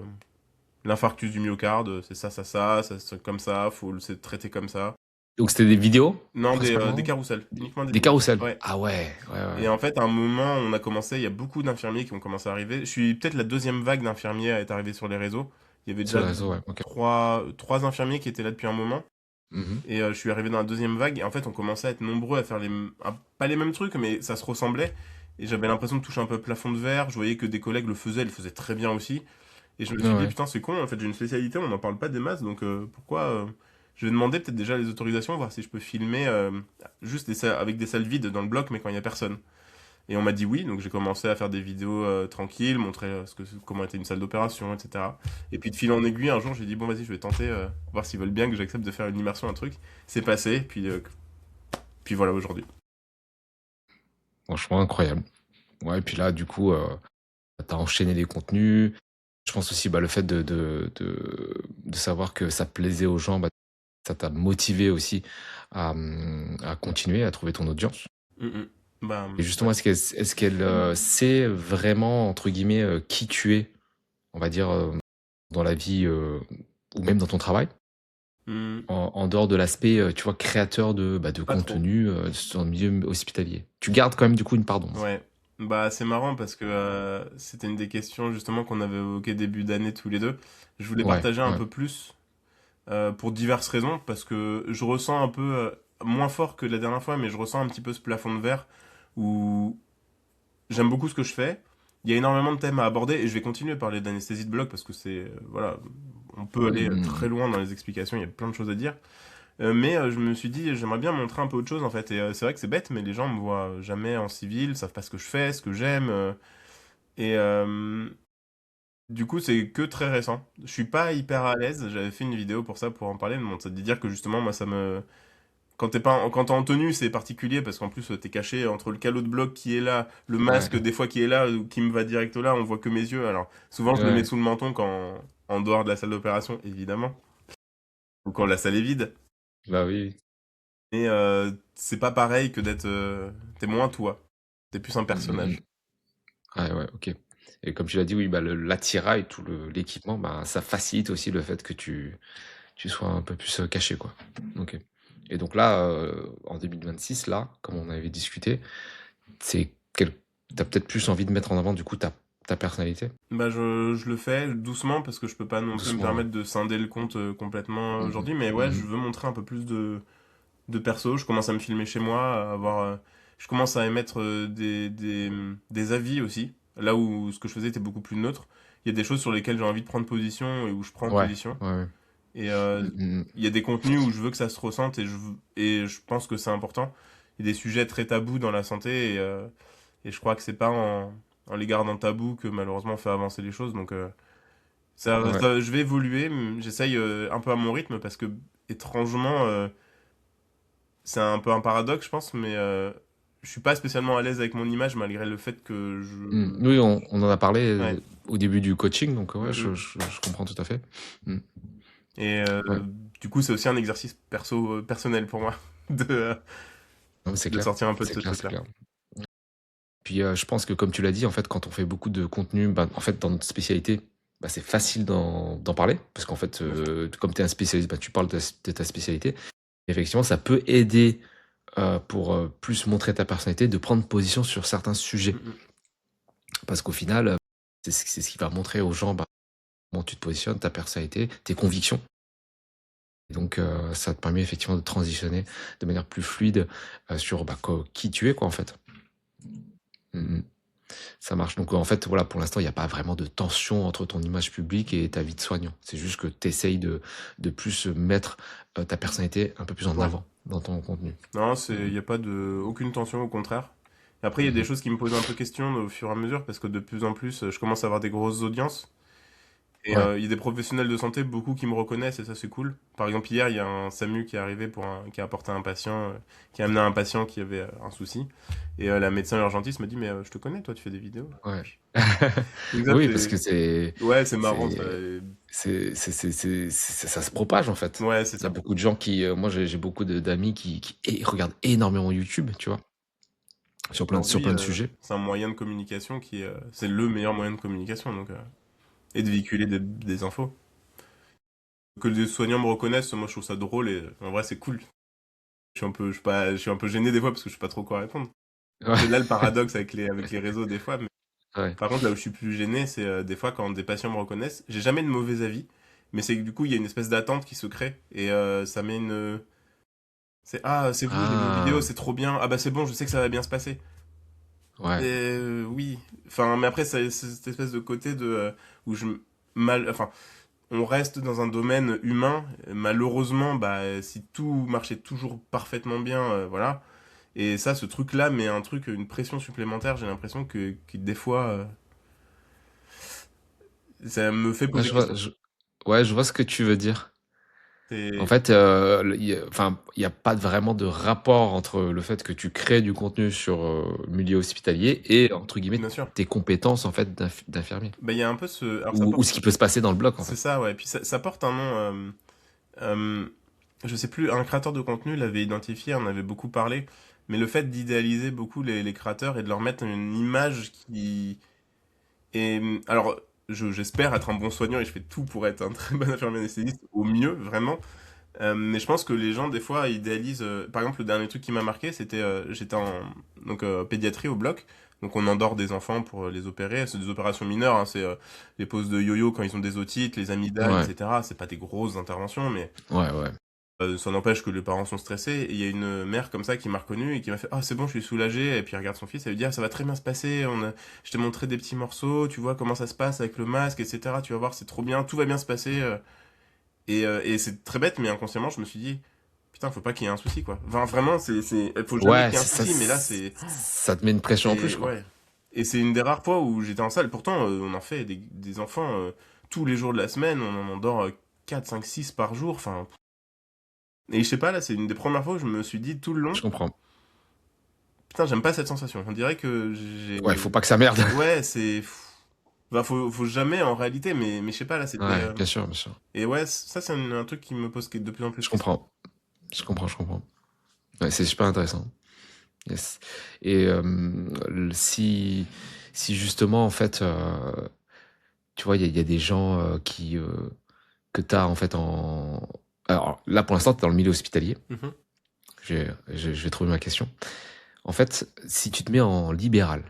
l'infarctus du myocarde, c'est ça, c'est comme ça, faut le traiter comme ça. Donc c'était des vidéos, Non, des principalement? carousels, uniquement des Des vidéos. carousels? Ouais. Ah ouais, ouais, Et ouais. en fait, à un moment, on a commencé, il y a beaucoup d'infirmiers qui ont commencé à arriver. Je suis peut-être la deuxième vague d'infirmiers à être arrivée sur les réseaux. Il y avait Sur déjà les réseaux, ouais, OK. trois infirmiers qui étaient là depuis un moment. Mmh. Et je suis arrivé dans la deuxième vague. Et en fait, on commençait à être nombreux à faire pas les mêmes trucs, mais ça se ressemblait. Et j'avais l'impression de toucher un peu le plafond de verre. Je voyais que des collègues le faisaient très bien aussi. Et je me Ouais, suis dit, ouais. putain, c'est con, en fait, j'ai une spécialité, on n'en parle pas des masses, donc pourquoi je vais demander peut-être déjà les autorisations, voir si je peux filmer juste avec des salles vides dans le bloc, mais quand il n'y a personne. Et on m'a dit oui, donc j'ai commencé à faire des vidéos tranquilles, montrer comment était une salle d'opération, etc. Et puis de fil en aiguille, un jour, j'ai dit bon, vas-y, je vais tenter, voir s'ils veulent bien que j'accepte de faire une immersion, un truc. C'est passé, puis voilà aujourd'hui. Franchement incroyable. Ouais, et puis là, du coup, tu as enchaîné les contenus. Je pense aussi, bah, le fait de savoir que ça plaisait aux gens, bah, ça t'a motivé aussi à continuer, à trouver ton audience. Mm, mm. Bah, Et ouais. justement, est-ce qu'elle, sait vraiment, entre guillemets, qui tu es, on va dire, dans la vie, ou même dans ton travail? Mm, En dehors de l'aspect, tu vois, créateur de pas trop. contenu, dans le milieu hospitalier. Tu gardes quand même du coup une part d'ombre? Ouais. Bah, c'est marrant parce que c'était une des questions justement qu'on avait évoquées début d'année tous les deux. Je voulais Ouais, partager un ouais. peu plus pour diverses raisons, parce que je ressens un peu, moins fort que la dernière fois, mais je ressens un petit peu ce plafond de verre où j'aime beaucoup ce que je fais. Il y a énormément de thèmes à aborder et je vais continuer à parler d'anesthésie de bloc parce que voilà, on peut aller très Mmh. loin dans les explications, il y a plein de choses à dire. Mais je me suis dit, j'aimerais bien montrer un peu autre chose en fait. Et c'est vrai que c'est bête, mais les gens me voient jamais en civil, savent pas ce que je fais, ce que j'aime. Et du coup, c'est que très récent. Je suis pas hyper à l'aise. J'avais fait une vidéo pour ça, pour en parler. Mais bon, ça veut dire que justement, moi, ça me. Quand t'es en tenue, c'est particulier parce qu'en plus, t'es caché entre le calot de bloc qui est là, le Ouais, masque, des fois qui est là, ou qui me va direct là, on voit que mes yeux. Alors, souvent, je le mets ouais. sous le menton en dehors de la salle d'opération, évidemment. Ou quand la salle est vide. Bah, oui, oui. Et c'est pas pareil que t'es moins toi. T'es plus un Mmh, mmh mh. personnage. Ouais, ouais, OK. Et comme tu l'as dit, oui, bah, l'attirail, tout l'équipement, bah, ça facilite aussi le fait que tu sois un peu plus, caché, quoi. OK. Et donc là, en 2026, là, comme on avait discuté, c'est quel tu peut-être plus envie de mettre en avant, du coup, ta personnalité? Bah, je le fais doucement parce que je peux pas non plus me Doucement, ouais. permettre de scinder le compte complètement Mmh mh. aujourd'hui. Mais ouais, Mmh je mh. veux montrer un peu plus de perso. Je commence à me filmer chez moi, je commence à émettre des avis aussi. Là où ce que je faisais était beaucoup plus neutre. Il y a des choses sur lesquelles j'ai envie de prendre position et où je prends Ouais, position. ouais, ouais. Et Mmh mh, mmh. il y a des contenus où je veux que ça se ressente et je pense que c'est important. Il y a des sujets très tabous dans la santé et je crois que c'est pas en les gardant tabous que malheureusement on fait avancer les choses. Donc Ouais. je vais évoluer. J'essaye un peu à mon rythme parce que étrangement, c'est un peu un paradoxe, je pense, mais je suis pas spécialement à l'aise avec mon image malgré le fait que Mmh. Oui, on en a parlé, ouais. au début du coaching, donc Mm, ouais, je mm. je je comprends tout à fait. Mmh. Et Ouais. du coup, c'est aussi un exercice personnel pour moi de, Non, mais c'est de clair, sortir un peu de c'est ce clair, c'est truc-là. clair. Puis, je pense que comme tu l'as dit, en fait, quand on fait beaucoup de contenu, bah, en fait, dans notre spécialité, bah, c'est facile d'en parler parce qu'en fait, Bien sûr. comme tu es un spécialiste, bah, tu parles de ta spécialité. Effectivement, ça peut aider, pour, plus montrer ta personnalité, de prendre position sur certains sujets. Mm, mm. Parce qu'au final, c'est ce qui va montrer aux gens, bah, comment tu te positionnes, ta personnalité, tes convictions. Et donc, ça te permet effectivement de transitionner de manière plus fluide, sur, bah, qui tu es, quoi, en fait. Mmh mh. Ça marche. Donc, en fait, voilà, pour l'instant, il y a pas vraiment de tension entre ton image publique et ta vie de soignant. C'est juste que tu essayes de plus mettre, ta personnalité un peu plus en Ouais. avant dans ton contenu. Non, Mmh il mh. n'y a pas aucune tension, au contraire. Et après, il y a Mmh des mh. choses qui me posent un peu question au fur et à mesure parce que de plus en plus, je commence à avoir des grosses audiences. Et Ouais. il y a des professionnels de santé, beaucoup qui me reconnaissent et ça, c'est cool. Par exemple, hier, il y a un SAMU qui est arrivé qui a apporté un patient, qui a amené un patient qui avait un souci. Et la médecin urgentiste m'a dit, mais je te connais, toi, tu fais des vidéos. Ouais. Donc ça, Oui, parce que c'est ouais, c'est marrant, ça. c'est ça se propage, en fait. Ouais, c'est Il y a ça. beaucoup de gens qui, moi, j'ai beaucoup de d'amis qui regardent énormément YouTube, tu vois? sur Aujourd'hui, plein de sujets. c'est un moyen de communication c'est le meilleur moyen de communication, donc, et de véhiculer des infos. Que les soignants me reconnaissent, moi je trouve ça drôle et en vrai c'est cool. Je suis un peu gêné des fois parce que je sais pas trop quoi répondre. C'est là Ouais, le paradoxe avec les réseaux des fois. Mais ouais. par contre, là où je suis plus gêné, c'est des fois quand des patients me reconnaissent. J'ai jamais de mauvais avis, mais c'est que du coup il y a une espèce d'attente qui se crée et ça met une. C'est ah c'est vous, j'ai vu vos vidéos, Ah, c'est trop bien. Ah bah c'est bon, je sais que ça va bien se passer. ouais. Oui. Enfin, mais après c'est cette espèce de côté où enfin, on reste dans un domaine humain. Malheureusement, bah si tout marchait toujours parfaitement bien, voilà. Et ça, ce truc-là met une pression supplémentaire. J'ai l'impression que des fois, ça me fait Ouais, poser question. ouais, je vois ce que tu veux dire. En C'est fait, enfin, il y a pas vraiment de rapport entre le fait que tu crées du contenu sur, le milieu hospitalier et entre guillemets bien sûr. «tes compétences» en fait d'infirmier Bah, il y a un peu ce. Alors, ou ce qui peut se passer dans le bloc en c'est fait. ça, ouais. Puis ça porte un nom. Je sais plus, un créateur de contenu l'avait identifié, on avait beaucoup parlé. Mais le fait d'idéaliser beaucoup les créateurs et de leur mettre une image qui. Et alors, j'espère être un bon soignant et je fais tout pour être un très bon infirmier anesthésiste, au mieux, vraiment. Mais je pense que les gens, des fois, idéalisent. Par exemple, le dernier truc qui m'a marqué, c'était. J'étais en pédiatrie au bloc. Donc, on endort des enfants pour les opérer. C'est des opérations mineures, hein, c'est les poses de yo-yo quand ils ont des otites, les amygdales, Ouais, etc. C'est pas des grosses interventions, mais ouais, ouais. ça n'empêche que les parents sont stressés. Et il y a une mère comme ça qui m'a reconnu et qui m'a fait «Ah, c'est bon, je suis soulagé». Et puis, elle regarde son fils, elle lui dit «Ah, ça va très bien se passer. Je t'ai montré des petits morceaux, tu vois comment ça se passe avec le masque, etc. Tu vas voir, c'est trop bien, tout va bien se passer». Et c'est très bête, mais inconsciemment, je me suis dit, putain, faut pas qu'il y ait un souci, quoi. Enfin, vraiment, faut jamais Ouais, qu'il y ait un c'est ça, souci, mais là, ça te met une pression en plus quoi. ouais. Et c'est une des rares fois où j'étais en salle. Pourtant, on en fait des enfants tous les jours de la semaine, on en endort 4, 5, 6 par jour, enfin. Et je sais pas, là, c'est une des premières fois où je me suis dit tout le long, Je comprends. putain, j'aime pas cette sensation. On dirait que Ouais, faut pas que ça merde. ouais, Enfin, faut jamais en réalité, mais je sais pas, là, c'était. Ouais, bien sûr, bien sûr. Et ouais, ça, c'est un truc qui me pose de plus en plus Je question. comprends. Je comprends, je comprends. Ouais, c'est super intéressant. Yes. Et si justement, en fait, tu vois, il y a des gens que tu as en fait en. Alors là, pour l'instant, tu es dans le milieu hospitalier. Mhm. Je vais trouver ma question. En fait, si tu te mets en libéral,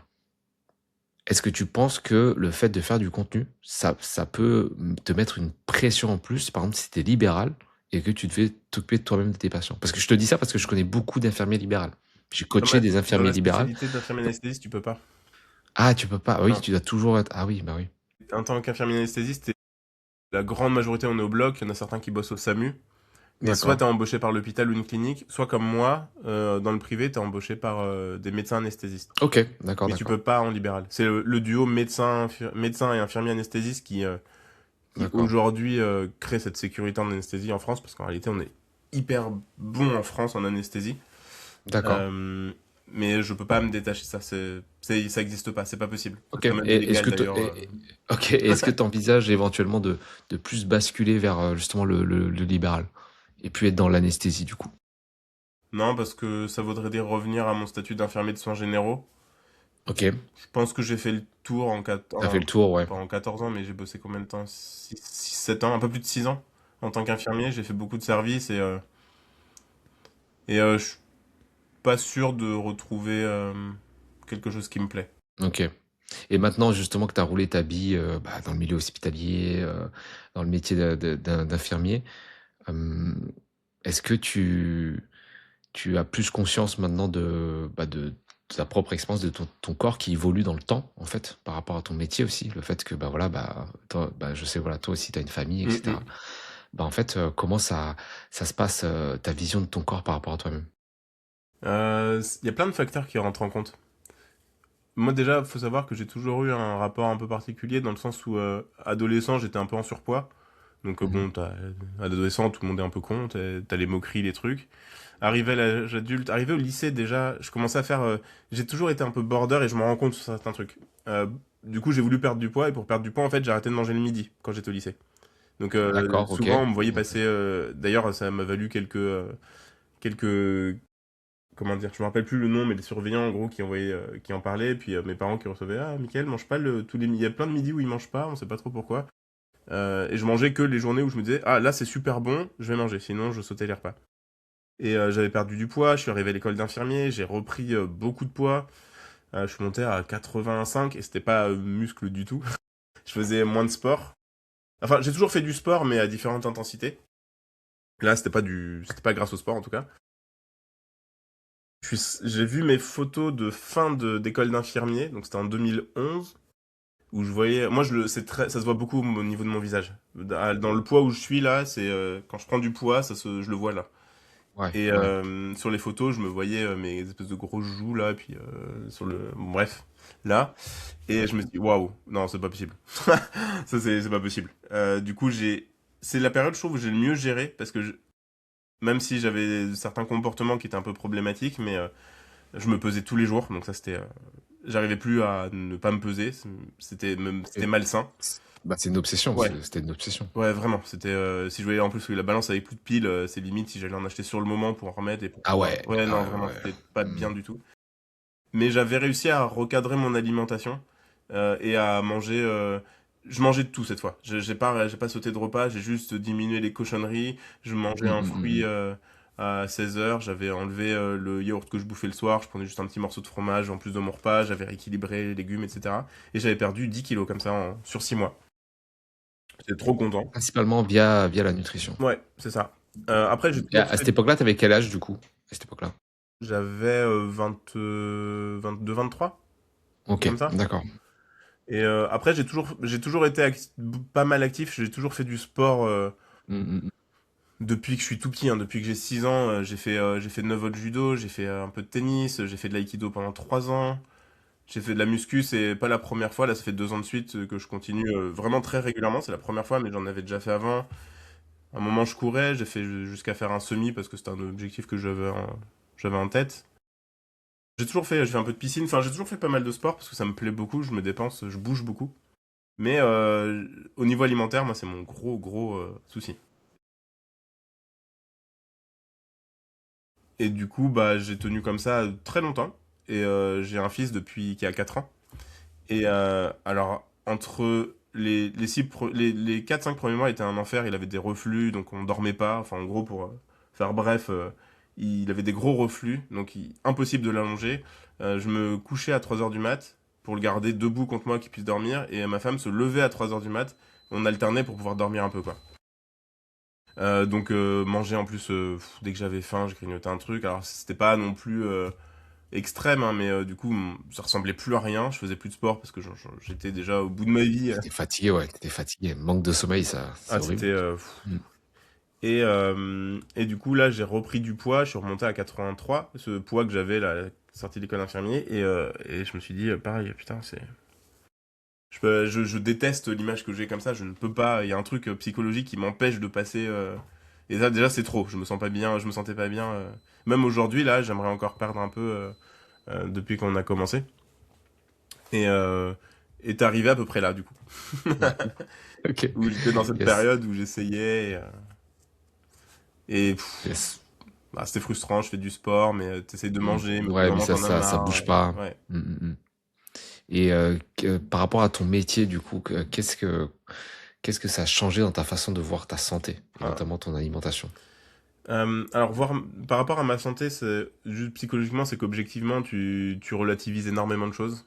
est-ce que tu penses que le fait de faire du contenu, ça peut te mettre une pression en plus, par exemple, si tu es libéral et que tu devais t'occuper de toi-même de tes patients? Parce que je te dis ça parce que je connais beaucoup d'infirmiers libérales. J'ai coaché des Dans infirmiers la libérales. spécialité d'infirmier anesthésiste, tu peux pas. Ah, tu peux pas. Ah oui, Non. tu dois toujours être. Ah oui, bah oui. En tant qu'infirmier anesthésiste, la grande majorité, on est au bloc. Il y en a certains qui bossent au SAMU. Mais soit D'accord. t'es embauché par l'hôpital ou une clinique, soit comme moi, dans le privé, t'es embauché par des médecins anesthésistes. Ok, d'accord, Mais tu d'accord. peux pas en libéral. C'est le duo médecin et infirmier anesthésiste qui D'accord. aujourd'hui crée cette sécurité en anesthésie en France, parce qu'en réalité, on est hyper bon en France en anesthésie. D'accord. Euh, mais je peux pas me détacher de ça. Ça existe pas, c'est pas possible. Ok. C'est même Et est-ce illégal que d'ailleurs. ok. Est-ce que tu envisages éventuellement de plus basculer vers justement le libéral et puis être dans l'anesthésie du coup? Non, parce que ça voudrait dire revenir à mon statut d'infirmier de soins généraux. Ok. Je pense que j'ai fait le tour T'as fait le tour, ouais. pas en 14 ans, mais j'ai bossé combien de temps? 7 ans, un peu plus de 6 ans en tant qu'infirmier. J'ai fait beaucoup de services et je suis pas sûr de retrouver quelque chose qui me plaît. Ok. Et maintenant, justement, que tu as roulé ta bille bah, dans le milieu hospitalier, dans le métier d'infirmier, euh, est-ce que tu as plus conscience maintenant de ta propre expérience, de ton corps qui évolue dans le temps, en fait, par rapport à ton métier aussi, le fait que, bah voilà, bah, toi, bah, je sais, voilà, toi aussi, tu as une famille, Mm, etc. mm. Bah, en fait, comment ça se passe, ta vision de ton corps par rapport à toi-même? Il y a plein de facteurs qui rentrent en compte. Moi déjà, faut savoir que j'ai toujours eu un rapport un peu particulier dans le sens où adolescent, j'étais un peu en surpoids. Donc Mhm. bon, à l'adolescent, tout le monde est un peu con, t'as les moqueries, les trucs. Arrivé à l'âge adulte, arrivé au lycée déjà, je commençais à faire. J'ai toujours été un peu border et je me rends compte sur certains trucs. Euh, du coup, j'ai voulu perdre du poids et pour perdre du poids, en fait, j'ai arrêté de manger le midi quand j'étais au lycée. Donc D'accord, ok. souvent, on me voyait passer. D'ailleurs, ça m'a valu quelques comment dire, je me rappelle plus le nom, mais les surveillants en gros qui envoyaient, qui en parlaient, puis mes parents qui recevaient, ah Mickaël mange pas il y a plein de midis où il mange pas, on sait pas trop pourquoi. Et je mangeais que les journées où je me disais, ah là c'est super bon, je vais manger, sinon je sautais les repas. Et j'avais perdu du poids, je suis arrivé à l'école d'infirmier, j'ai repris beaucoup de poids. Je suis monté à 85 et c'était pas muscle du tout. Je faisais moins de sport. Enfin, j'ai toujours fait du sport, mais à différentes intensités. Là, c'était pas grâce au sport en tout cas. J'ai vu mes photos de fin d'école d'infirmier, donc c'était en 2011, où je voyais, moi ça se voit beaucoup au niveau de mon visage. Dans le poids où je suis là, c'est quand je prends du poids, je le vois là. Ouais, Et ouais. sur les photos, je me voyais mes espèces de grosses joues là, et puis bon, bref, là. Et je me suis dit, waouh, non, c'est pas possible. Ça, c'est pas possible. Du coup, c'est la période, je trouve, où j'ai le mieux géré, parce que même si j'avais certains comportements qui étaient un peu problématiques, mais je me pesais tous les jours, donc ça, j'arrivais plus à ne pas me peser, c'était Et malsain. bah, c'est une obsession, Ouais. c'était une obsession. Ouais, vraiment. Si je voyais en plus que la balance avait plus de piles, c'est limite si j'allais en acheter sur le moment pour en remettre et pour Ah pouvoir. ouais, Ouais, ah non, ouais, vraiment, ouais. c'était pas bien Mmh. du tout. Mais j'avais réussi à recadrer mon alimentation et à manger. Je mangeais de tout cette fois. J'ai pas sauté de repas, j'ai juste diminué les cochonneries. Je mangeais Mmh, un mmh, mmh, fruit mmh. à 16 h. J'avais enlevé le yaourt que je bouffais le soir. Je prenais juste un petit morceau de fromage en plus de mon repas. J'avais rééquilibré les légumes, etc. Et j'avais perdu 10 kilos comme ça sur 6 mois. J'étais trop content. Principalement via la nutrition. Ouais, c'est ça. Après, j'ai Et toujours à fait. cette époque-là, tu avais quel âge du coup? À cette époque-là? J'avais 22, 23, OK, comme ça. d'accord. Et après, j'ai toujours été pas mal actif. J'ai toujours fait du sport Mmh, mmh mh. depuis que je suis tout petit. Hein. Depuis que j'ai 6 ans, j'ai fait 9 ans de judo, j'ai fait un peu de tennis, j'ai fait de l'aïkido pendant 3 ans. J'ai fait de la muscu, c'est pas la première fois. Là, ça fait 2 ans de suite que je continue vraiment très régulièrement. C'est la première fois, mais j'en avais déjà fait avant. À un moment, je courais, j'ai fait jusqu'à faire un semi parce que c'était un objectif que j'avais en tête. J'ai fait un peu de piscine, enfin j'ai toujours fait pas mal de sport parce que ça me plaît beaucoup, je me dépense, je bouge beaucoup. Mais au niveau alimentaire, moi c'est mon gros souci. Et du coup, bah j'ai tenu comme ça très longtemps. Et j'ai un fils depuis qui a 4 ans. Et alors, entre les 4-5 premiers mois étaient un enfer, il avait des reflux, donc on dormait pas. Enfin, en gros, pour faire bref, il avait des gros reflux, donc impossible de l'allonger. Je me couchais à 3 heures du mat pour le garder debout contre moi qu'il puisse dormir, et ma femme se levait à 3 heures du mat. On alternait pour pouvoir dormir un peu, quoi. Donc manger en plus, dès que j'avais faim, je grignotais un truc. Alors c'était pas non plus extrême, hein, mais du coup, ça ressemblait plus à rien. Je faisais plus de sport parce que j'étais déjà au bout de ma vie. Tu fatigué, ouais, tu fatigué. Manque de sommeil, ça c'est Ah, horrible. c'était. Mmh. Et du coup, là, j'ai repris du poids. Je suis remonté à 83, ce poids que j'avais là, à la sortie de l'école infirmier. Et je me suis dit, pareil, putain, c'est. Je déteste l'image que j'ai comme ça. Je ne peux pas. Il y a un truc psychologique qui m'empêche de passer. Et ça, déjà, c'est trop. Je me sens pas bien. Je me sentais pas bien. Même aujourd'hui, là, j'aimerais encore perdre un peu depuis qu'on a commencé. Et est arrivé à peu près là, du coup. OK. Où j'étais dans cette Yes, période où j'essayais. Et yes. bah, c'était frustrant. Je fais du sport, mais t'essayes de Mmh. manger, mais au bout Ouais, d'un mais moment, t'en as ça marre. bouge pas. Ouais. Mmh, mmh mh. Et par rapport à ton métier, du coup, qu'est-ce que ça a changé dans ta façon de voir ta santé et Voilà. notamment ton alimentation? Alors, par rapport à ma santé, c'est juste psychologiquement, c'est qu'objectivement, tu relativises énormément de choses.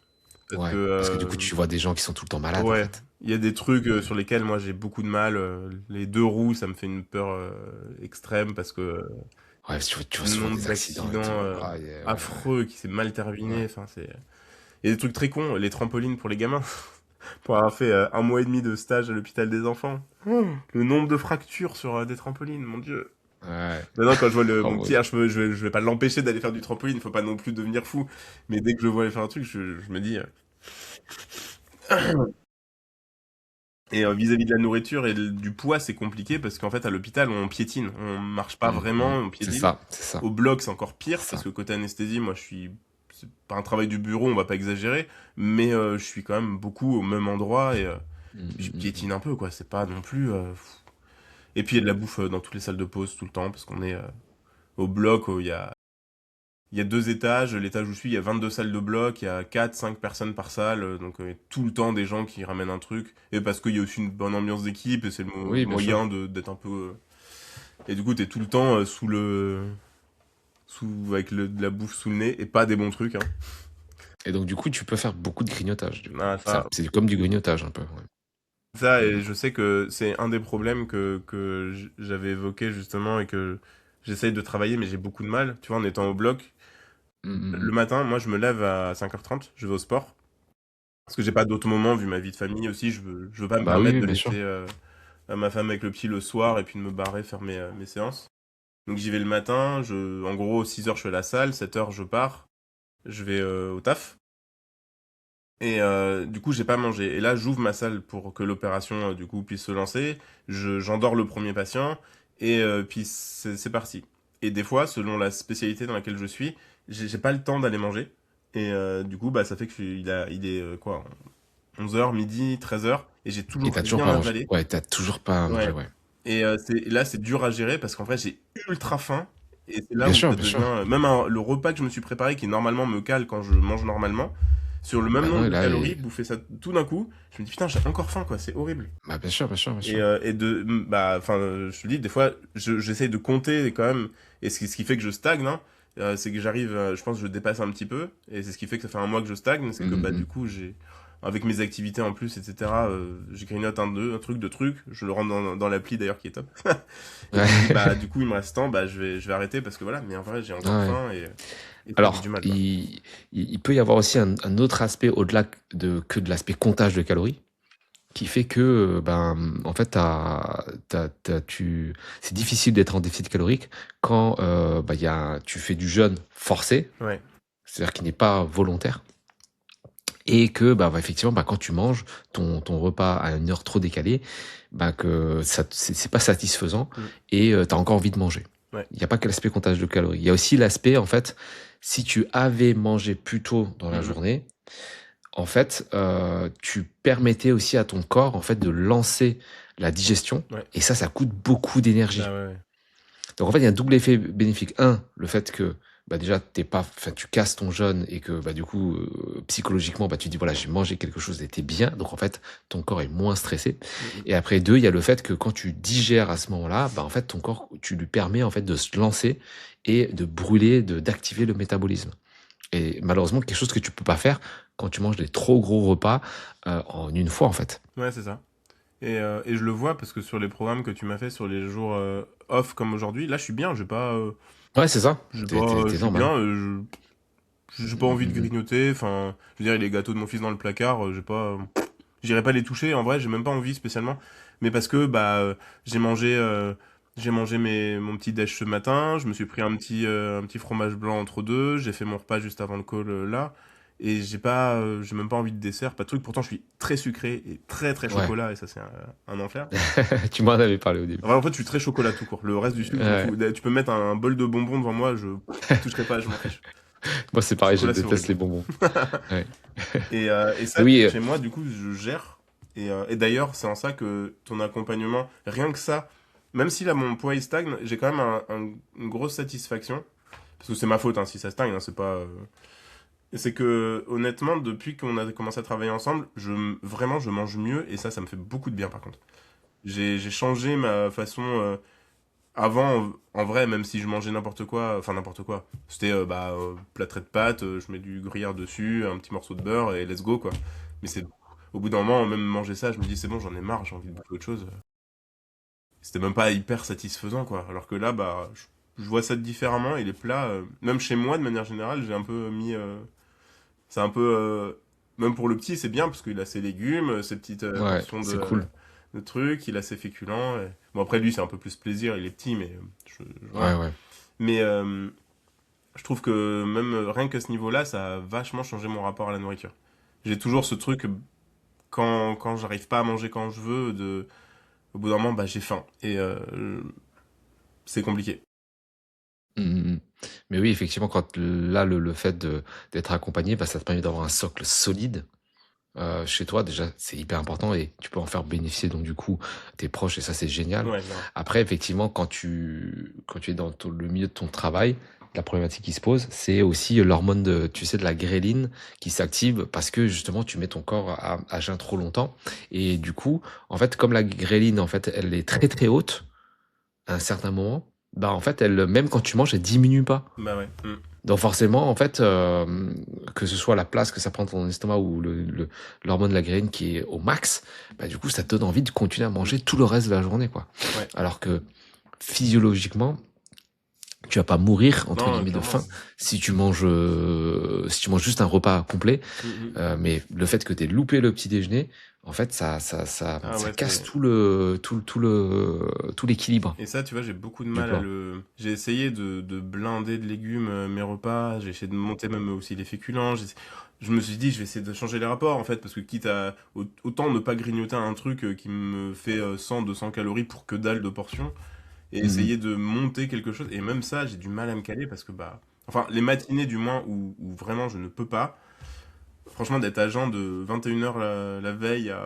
Parce que, Ouais, parce que du coup, tu vois des gens qui sont tout le temps malades, en ouais, fait. il y a des trucs Mmh. sur lesquels moi j'ai beaucoup de mal. Les deux roues, ça me fait une peur extrême parce que Ouais, tu vois le souvent nombre des accidents et tout. d'accidents Ah yeah, ouais, affreux qui s'est mal terminé. ouais. Enfin, il y a des trucs très cons, les trampolines pour les gamins. Pour avoir fait 1 mois et demi de stage à l'hôpital des enfants. Le nombre de fractures sur des trampolines, mon Dieu. Ouais, ouais. Maintenant, quand je vois Oh mon mon petit, alors, je vais pas l'empêcher d'aller faire du trampoline, faut pas non plus devenir fou. Mais dès que je le vois aller faire un truc, je me dis. Et vis-à-vis de la nourriture et du poids, c'est compliqué parce qu'en fait, à l'hôpital, on piétine. On marche pas Mmh, mmh. vraiment, on C'est piétine. ça, c'est ça, Au bloc, c'est encore c'est pire parce ça. que côté anesthésie, moi, c'est pas un travail du bureau, on va pas exagérer, mais je suis quand même beaucoup au même endroit et Mmh, je mmh, mmh, mmh. piétine un peu, quoi. C'est pas non plus. Et puis, il y a de la bouffe dans toutes les salles de pause tout le temps parce qu'on est au bloc, où il y a il y a 2 étages, l'étage où je suis, il y a 22 salles de bloc, il y a 4, 5 personnes par salle, donc tout le temps des gens qui ramènent un truc. Et parce qu'il y a aussi une bonne ambiance d'équipe, et c'est le Oui, bien sûr. moyen d'être un peu... Et du coup, t'es tout le temps avec de la bouffe sous le nez, et pas des bons trucs, hein. Et donc, du coup, tu peux faire beaucoup de grignotage, du coup. Ah, ça, C'est comme du grignotage, un peu. Ouais. ça, et Mhm. je sais que c'est un des problèmes que j'avais évoqué justement, et que j'essaye de travailler, mais j'ai beaucoup de mal. Tu vois, en étant au bloc, le Mhm. matin, moi, je me lève à 5h30, je vais au sport. Parce que j'ai pas d'autres moments, vu ma vie de famille aussi, je veux pas me Bah oui, permettre oui, de bien sûr. laisser ma femme avec le petit le soir et puis de me barrer faire mes séances. Donc j'y vais le matin, en gros 6h je fais la salle, 7h je pars, je vais au taf. Et du coup j'ai pas mangé. Et là j'ouvre ma salle pour que l'opération du coup puisse se lancer. J'endors le premier patient et puis c'est parti. Et des fois, selon la spécialité dans laquelle je suis, j'ai pas le temps d'aller manger. Et du coup bah ça fait que il est quoi, 11h, midi, 13h, et j'ai Et toujours t'as toujours rien pas mangé. avalé. Ouais, t'as toujours pas mangé, Ouais. ouais. Et là, c'est dur à gérer parce qu'en vrai, j'ai ultra faim. Et c'est là Bien où sûr, ça bien sûr. devient. Même le repas que je me suis préparé, qui normalement me cale quand je mange normalement, sur le même Bah non, nombre et de là, calories, bouffer ça tout d'un coup, je me dis putain, j'ai encore faim, quoi, c'est horrible. bah bien sûr, bien sûr, bien Et, sûr. bah, enfin, je te dis, des fois, j'essaye de compter quand même. Et ce qui fait que je stagne, hein, c'est que j'arrive, je pense que je dépasse un petit peu. Et c'est ce qui fait que ça fait un mois que je stagne. C'est que, bah, du Mhm. coup, avec mes activités en plus, etc., je grignote un truc, deux trucs. Je le rentre dans l'appli d'ailleurs qui est top. Et Ouais. je me dis, bah, du coup, il me reste tant, bah, je vais arrêter parce que voilà. Mais en vrai, j'ai encore Ouais. faim et ça, j'ai Alors, du mal, quoi. il peut y avoir aussi un autre aspect au-delà que de l'aspect comptage de calories, qui fait que, ben, en fait, c'est difficile d'être en déficit calorique quand bah, tu fais du jeûne forcé, Ouais. c'est-à-dire qui n'est pas volontaire, et que bah, effectivement, bah, quand tu manges ton repas à une heure trop décalée, bah, que c'est pas satisfaisant Mm. et tu as encore envie de manger. Ouais. Il n'y a pas que l'aspect comptage de calories. Il y a aussi l'aspect, en fait, si tu avais mangé plus tôt dans la Mhm. journée, en fait, tu permettais aussi à ton corps, en fait, de lancer la digestion, Ouais. et ça coûte beaucoup d'énergie. Bah, ouais, ouais. Donc en fait, il y a un double effet bénéfique. Un, le fait que bah déjà t'es pas, enfin tu casses ton jeûne et que bah du coup psychologiquement bah tu dis voilà j'ai mangé quelque chose et t'es bien. Donc en fait ton corps est moins stressé. Mm, mm. Et après deux, il y a le fait que quand tu digères à ce moment-là, bah en fait ton corps tu lui permets en fait de se lancer et de brûler, d'activer le métabolisme. Et malheureusement quelque chose que tu peux pas faire quand tu manges des trop gros repas en une fois en fait. Ouais, c'est ça. Et je le vois parce que sur les programmes que tu m'as fait sur les jours off comme aujourd'hui, là je suis bien, Ouais c'est ça. T'es je suis normal. bien, j'ai pas Mm, envie de mm, grignoter, enfin, je veux dire, les gâteaux de mon fils dans le placard, j'irai pas les toucher, en vrai, j'ai même pas envie spécialement, mais parce que, bah, j'ai mangé mon petit déj ce matin, je me suis pris un petit fromage blanc entre deux, j'ai fait mon repas juste avant le call, là, et j'ai même pas envie de dessert, pas de truc, pourtant je suis très sucré et très très mm. Ouais. chocolat, et ça c'est un enfer. Tu m'en avais parlé au début. Enfin, en fait, je suis très chocolat tout court. Le reste du sucre, je m'en Ouais. fous. Tu peux mettre un bol de bonbons devant moi, j'y toucherai pas, je m'en fiche. Moi, c'est pareil, je Chocolat, c'est déteste horrible. les bonbons. Ouais. Et Mais ça, oui, chez moi, du coup, je gère. Et d'ailleurs, c'est en ça que ton accompagnement, rien que ça, même si là mon poids il stagne, j'ai quand même une grosse satisfaction. Parce que c'est ma faute hein, si ça stagne, hein, c'est pas. Et c'est que honnêtement, depuis qu'on a commencé à travailler ensemble, vraiment je mange mieux et ça me fait beaucoup de bien par contre. J'ai changé ma façon. Avant, en vrai, même si je mangeais n'importe quoi, enfin n'importe quoi, c'était plâtré de pâtes, je mets du gruyère dessus, un petit morceau de beurre et let's go quoi. Mais c'est au bout d'un moment, même manger ça, je me dis c'est bon, j'en ai marre, j'ai envie de bouffer autre chose. C'était même pas hyper satisfaisant quoi. Alors que là, bah, je vois ça différemment et les plats, même chez moi de manière générale, j'ai un peu mis, c'est un peu, même pour le petit, c'est bien parce qu'il a ses légumes, ses petites ouais, portions c'est cool. de trucs, il a ses féculents. Bon après lui, c'est un peu plus plaisir, il est petit, mais Ouais, voilà. ouais. Mais je trouve que même rien qu'à ce niveau-là, ça a vachement changé mon rapport à la nourriture. J'ai toujours ce truc, quand j'arrive pas à manger quand je veux, au bout d'un moment, bah, j'ai faim. Et c'est compliqué. Mm, mm, mm. Mais oui, effectivement, quand là, le fait d'être accompagné, bah, ça te permet d'avoir un socle solide chez toi. Déjà, c'est hyper important et tu peux en faire bénéficier donc du coup tes proches et ça, c'est génial. Ouais, grave. Après, effectivement, quand tu es dans le milieu de ton travail, la problématique qui se pose, c'est aussi l'hormone de, tu sais, de la gréline qui s'active parce que justement tu mets ton corps à jeun trop longtemps. Et du coup, en fait, comme la gréline, en fait, elle est très très haute à un certain moment, bah en fait, elle, même quand tu manges, elle diminue pas. Bah ouais. Donc forcément, en fait, que ce soit la place que ça prend dans ton estomac ou l'hormone de la ghrelin qui est au max, bah du coup, ça te donne envie de continuer à Mm. manger tout le reste de la journée, quoi. Ouais. Alors que physiologiquement, tu vas pas mourir entre Non, guillemets de clairement. faim si tu manges juste un repas complet. Mais le fait que tu aies loupé le petit déjeuner, en fait, Ah ça ouais, casse c'est. tout l'équilibre Et ça, tu vois, j'ai beaucoup de du mal à plan. le. J'ai essayé de blinder de légumes mes repas. J'ai essayé de monter même aussi les féculents. Je me suis dit, je vais essayer de changer les rapports, en fait, parce que quitte à. Autant ne pas grignoter un truc qui me fait 100, 200 calories pour que dalle de portions, et Mhm. essayer de monter quelque chose. Et même ça, j'ai du mal à me caler parce que, bah. Enfin, les matinées, du moins, où vraiment je ne peux pas. Franchement, d'être agent de 21h la veille à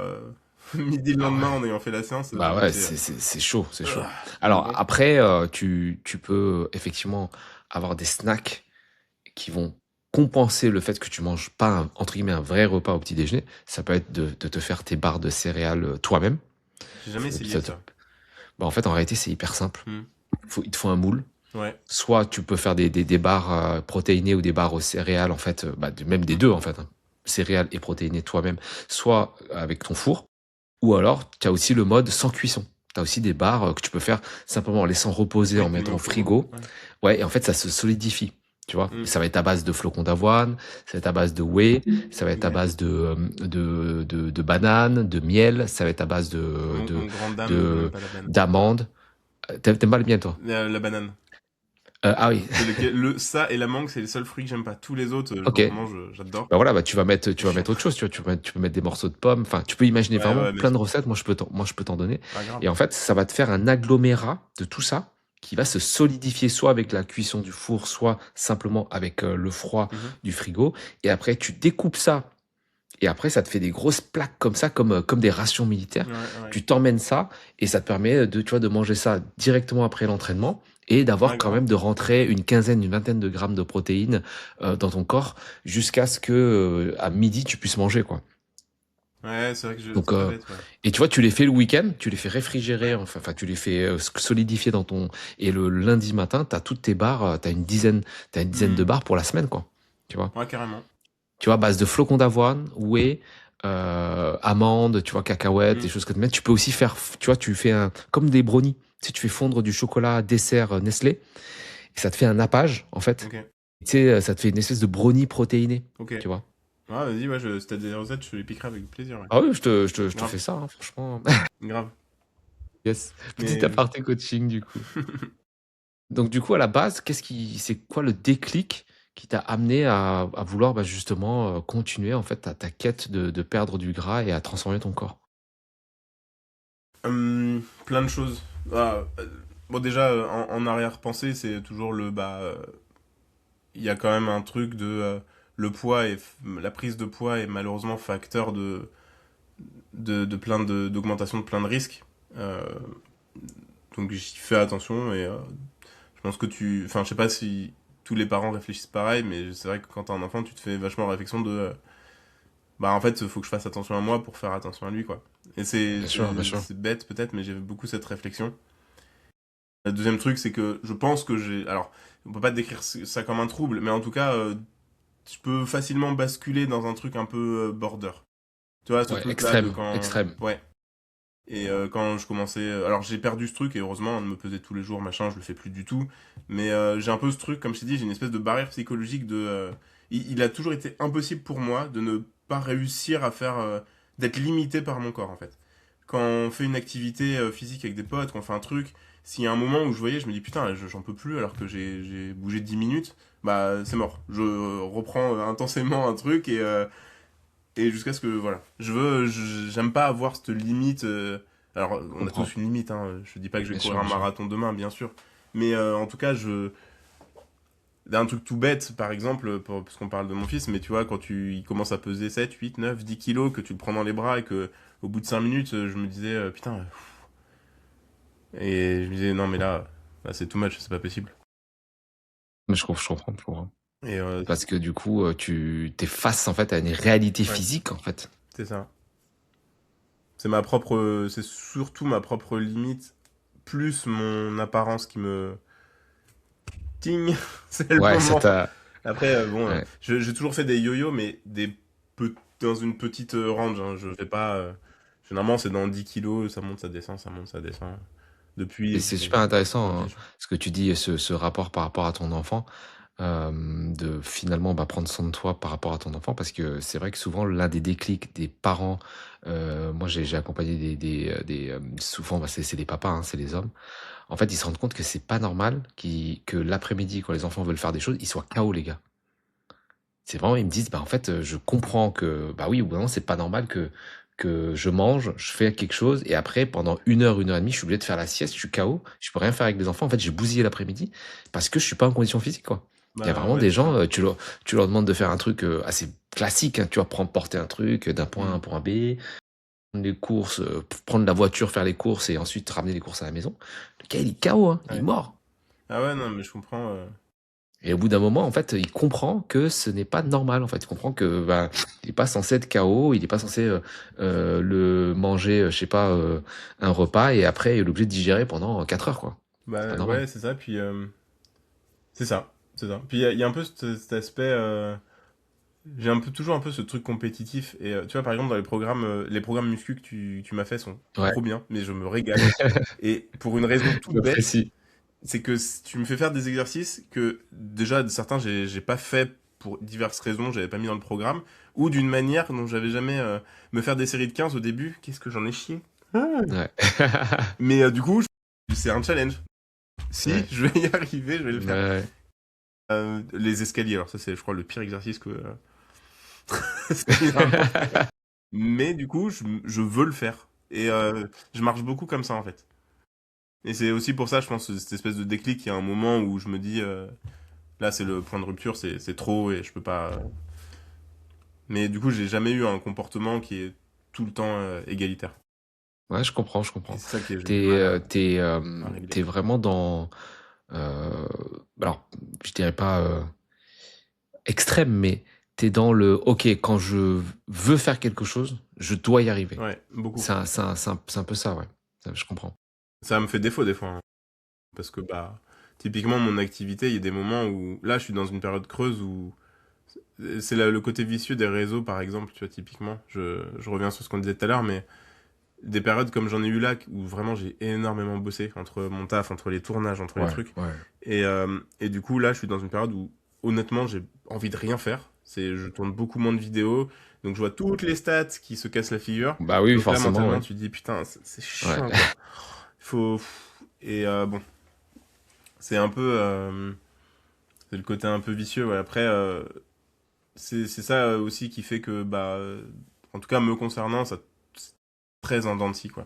midi le Ah lendemain ouais. en ayant fait la séance, Bah je me ouais, fais. c'est chaud, c'est chaud. Mais Alors bon. après, tu peux effectivement avoir des snacks qui vont compenser le fait que tu manges pas entre guillemets un vrai repas au petit déjeuner. Ça peut être de te faire tes barres de céréales toi-même. J'ai jamais essayé ça. Bah en fait, en réalité, c'est hyper simple. Hmm. Il te faut un moule. Ouais. Soit tu peux faire des barres protéinées ou des barres aux céréales, en fait, bah, même des Hmm. deux, en fait, hein. Céréales et protéinées toi-même, soit avec ton four, ou alors tu as aussi le mode sans cuisson. Tu as aussi des barres que tu peux faire simplement en laissant reposer, Oui, en tu le mets mettant au au four. frigo. Ouais. Ouais, et en fait, ça se solidifie. Tu vois, Hmm. ça va être à base de flocons d'avoine, ça va être à base de whey, ça va être à Ok. base de bananes, de miel, ça va être à base Mon grande dame n'aime de, pas la banane. d'amandes. T'aimes pas le miel, toi? La banane. Ah oui, C'est ça et la mangue, c'est les seuls fruits que j'aime pas. Tous les autres, ok. j'en mange, j'adore. Bah voilà, bah C'est tu vas chiant. mettre autre chose, tu vois, tu peux mettre des morceaux de pommes, enfin, tu peux imaginer Ouais, vraiment ouais, bien plein de sûr. recettes, moi je peux t'en donner. Pas grave. Et en fait, ça va te faire un agglomérat de tout ça qui va se solidifier soit avec la cuisson du four, soit simplement avec le froid Mhm. du frigo. Et après, tu découpes ça. Et après, ça te fait des grosses plaques comme ça, comme des rations militaires. Ouais, ouais. Tu t'emmènes ça et ça te permet de, tu vois, de manger ça directement après l'entraînement et Ouais, d'avoir quand grave. même de rentrer une quinzaine, une vingtaine de grammes de protéines dans ton corps jusqu'à ce que à midi tu puisses manger quoi. Ouais, c'est vrai que Donc c'est pas bête, ouais. et tu vois, tu les fais le week-end, tu les fais réfrigérer, enfin tu les fais solidifier dans ton et le lundi matin, t'as toutes tes barres, t'as une dizaine de Hmm. barres pour la semaine quoi. Tu vois. Ouais, carrément. Tu vois, à base de flocons d'avoine, whey, amandes, tu vois, cacahuètes, Hmm. des choses comme ça. Tu peux aussi faire, tu vois, tu fais comme des brownies. Tu sais, tu fais fondre du chocolat dessert Nestlé, et ça te fait un nappage, en fait. Ok. Tu sais, ça te fait une espèce de brownie protéiné, Ok. tu vois. Ouais, vas-y, ouais, si t'as des recettes, je te les piquerai avec plaisir, ouais. Ah oui, je te Grave. fais ça, hein, franchement. Grave. Yes. Petit Mais. aparté coaching, du coup. Donc, du coup, à la base, c'est quoi le déclic qui t'a amené à vouloir, bah, justement, continuer, en fait, ta quête de perdre du gras et à transformer ton corps? Plein de choses. Bon, déjà, en arrière-pensée, c'est toujours le. Bah, il y a quand même un truc de. Le poids et la prise de poids est malheureusement facteur de plein d'augmentation de plein de risques. Euh, donc j'y fais attention et je pense que tu. Enfin, je sais pas si tous les parents réfléchissent pareil, mais c'est vrai que quand t'as un enfant, tu te fais vachement réflexion de. Bah, en fait, il faut que je fasse attention à moi pour faire attention à lui, quoi. Et Bien sûr, bien sûr. c'est bête peut-être, mais j'ai beaucoup cette réflexion. Le deuxième truc, c'est que je pense que j'ai. Alors, on peut pas décrire ça comme un trouble, mais en tout cas, je peux facilement basculer dans un truc un peu border. Tu vois, ce Ouais, truc-là de extrême, quand. extrême. Ouais. Et quand je commençais. Alors, j'ai perdu ce truc, et heureusement, de me peser tous les jours, machin, je le fais plus du tout. Mais j'ai un peu ce truc, comme je t'ai dit, j'ai une espèce de barrière psychologique de. Il a toujours été impossible pour moi de ne pas réussir à faire. D'être limité par mon corps, en fait. Quand on fait une activité physique avec des potes, qu'on fait un truc, s'il y a un moment où je voyais, je me dis putain, j'en peux plus alors que j'ai bougé 10 minutes, bah c'est mort. Je reprends intensément un truc et jusqu'à ce que voilà. J'aime pas avoir cette limite. Alors Je on a comprends. tous une limite, hein. Je dis pas que je vais Bien courir sûr, un bien sûr. marathon demain, bien sûr. Mais en tout cas, un truc tout bête, par exemple, parce qu'on parle de mon fils, mais tu vois, quand il commence à peser 7 8 9 10 kilos, que tu le prends dans les bras et que au bout de 5 minutes, je me disais, putain, et je me disais, non, mais là c'est too much, c'est pas possible. Mais je comprends. Et Parce que du coup, tu t'es face en fait à une réalité ouais, physique en fait. c'est ça. C'est surtout ma propre limite, plus mon apparence qui me ting, c'est le Ouais, ça moment. t'a. Après, bon, Ouais. j'ai toujours fait des yo-yo, mais dans une petite range, hein. Je fais pas. Généralement, c'est dans 10 kilos, ça monte, ça descend, ça monte, ça descend. Et Depuis que c'est j'ai super mon intéressant petit. ce que tu dis, ce rapport par rapport à ton enfant, de finalement bah, prendre soin de toi par rapport à ton enfant, parce que c'est vrai que souvent l'un des déclics des parents, moi j'ai accompagné souvent bah, c'est des papas, hein, c'est les hommes. En fait, ils se rendent compte que c'est pas normal que l'après-midi, quand les enfants veulent faire des choses, ils soient KO les gars. C'est vraiment, ils me disent, bah en fait, je comprends que, bah oui, au bout d'un moment, c'est pas normal que je mange, je fais quelque chose, et après, pendant 1 heure et demie, je suis obligé de faire la sieste, je suis KO, je peux rien faire avec les enfants. En fait, j'ai bousillé l'après-midi parce que je suis pas en condition physique, quoi. Il y a Bah vraiment ouais, des c'est gens, ça. tu leur demandes de faire un truc assez classique, hein, tu vois, porter un truc d'un point A à un Hmm. point B, prendre les courses, prendre la voiture, faire les courses et ensuite ramener les courses à la maison. Le gars, il est KO, hein, il est Ouais. mort. Ah ouais, non, mais je comprends. Et au bout d'un moment, en fait, il comprend que ce n'est pas normal, en fait. Il comprend que, bah, il est pas censé être KO, il est pas censé, le manger, je sais pas, un repas et après il est obligé de digérer pendant 4 heures, quoi. C'est pas Bah normal. ouais, c'est ça. Puis c'est ça, c'est ça. Puis il y a un peu cet aspect. J'ai toujours un peu ce truc compétitif. Et tu vois, par exemple, dans les programmes muscu que tu m'as fait sont Ouais, trop bien, mais je me régale. Et pour une raison toute bête, j'apprécie. c'est que tu me fais faire des exercices que déjà, certains, j'ai pas fait pour diverses raisons, j'avais pas mis dans le programme, ou d'une manière dont j'avais jamais. Me faire des séries de 15 au début, qu'est-ce que j'en ai chié. Ouais. Mais du coup, c'est un challenge. Si, Ouais. je vais y arriver, je vais le faire. Ouais. Les escaliers, alors ça, c'est, je crois, le pire exercice que escalier dans n'importe quoi. Mais du coup, je veux le faire. Et je marche beaucoup comme ça, en fait. Et c'est aussi pour ça, je pense, cette espèce de déclic, il y a un moment où je me dis, là, c'est le point de rupture, c'est trop et je peux pas. Mais du coup, j'ai jamais eu un comportement qui est tout le temps égalitaire. Ouais, je comprends, je Et comprends. c'est ça que j'ai du T'es, mal es, à régler. tu vraiment dans, heu, alors, je dirais pas, extrême, mais t'es dans le: «OK, quand je veux faire quelque chose, je dois y arriver». Ouais, beaucoup. C'est un peu ça, ouais. Je comprends. Ça me fait défaut des fois, hein. Parce que, bah, typiquement, mon activité, il y a des moments où, là, je suis dans une période creuse où c'est le côté vicieux des réseaux, par exemple, tu vois, typiquement. Je reviens sur ce qu'on disait tout à l'heure, mais des périodes comme j'en ai eu là, où vraiment j'ai énormément bossé, entre mon taf, entre les tournages, entre les Ouais, trucs. ouais. Et du coup, là, je suis dans une période où, honnêtement, j'ai envie de rien faire. Je tourne beaucoup moins de vidéos, donc je vois toutes les stats qui se cassent la figure. Bah oui, Donc là, forcément, mentalement, ouais. tu te dis, putain, c'est Ouais. chiant, quoi. Faut... Et bon, c'est un peu... c'est le côté un peu vicieux, ouais. Après, c'est ça aussi qui fait que, bah, en tout cas, me concernant, ça c'est très en dents de scie, quoi.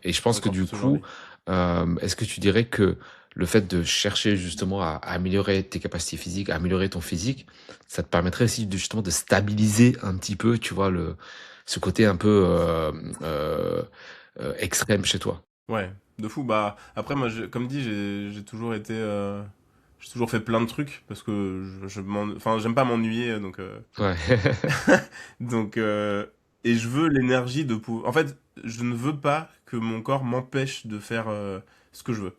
Et je pense que Encore du plus coup, aujourd'hui. est-ce que tu dirais que le fait de chercher justement à améliorer tes capacités physiques, à améliorer ton physique, ça te permettrait aussi de justement de stabiliser un petit peu, tu vois, ce côté un peu, extrême chez toi? Ouais, de fou. Bah, après, moi, comme dit, j'ai toujours été. J'ai toujours fait plein de trucs parce que enfin, j'aime pas m'ennuyer, donc. Ouais. Donc, et je veux l'énergie de pouvoir. En fait, je ne veux pas que mon corps m'empêche de faire ce que je veux.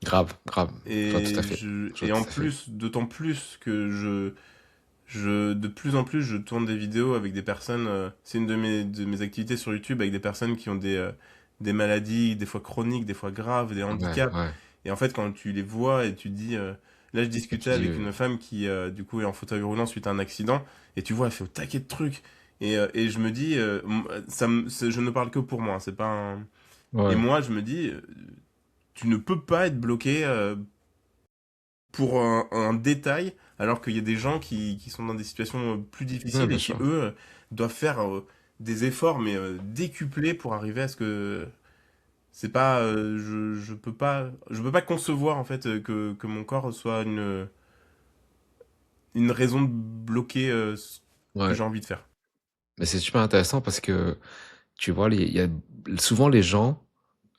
Grave, grave. Je vois tout à Et fait. Je vois et en tout à fait. plus, d'autant plus que de plus en plus, je tourne des vidéos avec des personnes. C'est une de mes activités sur YouTube avec des personnes qui ont des maladies, des fois chroniques, des fois graves, des Ouais, handicaps. ouais. Et en fait, quand tu les vois et tu te dis. Là, je Et tu discutais dis, avec une femme qui, du coup, est en fauteuil roulant suite à un accident. Et tu vois, elle fait au taquet de trucs. Et je me dis. Je ne parle que pour moi, hein, c'est pas un. Et ouais. moi, je me dis. Tu ne peux pas être bloqué pour un détail, alors qu'il y a des gens qui sont dans des situations plus Ouais, difficiles bien et qui, sûr. eux, doivent faire des efforts, mais décuplés pour arriver à ce que... C'est pas... je peux pas concevoir, en fait, que mon corps soit une raison de bloquer ce que Ouais. j'ai envie de faire. Mais c'est super intéressant parce que, tu vois, il y a souvent les gens,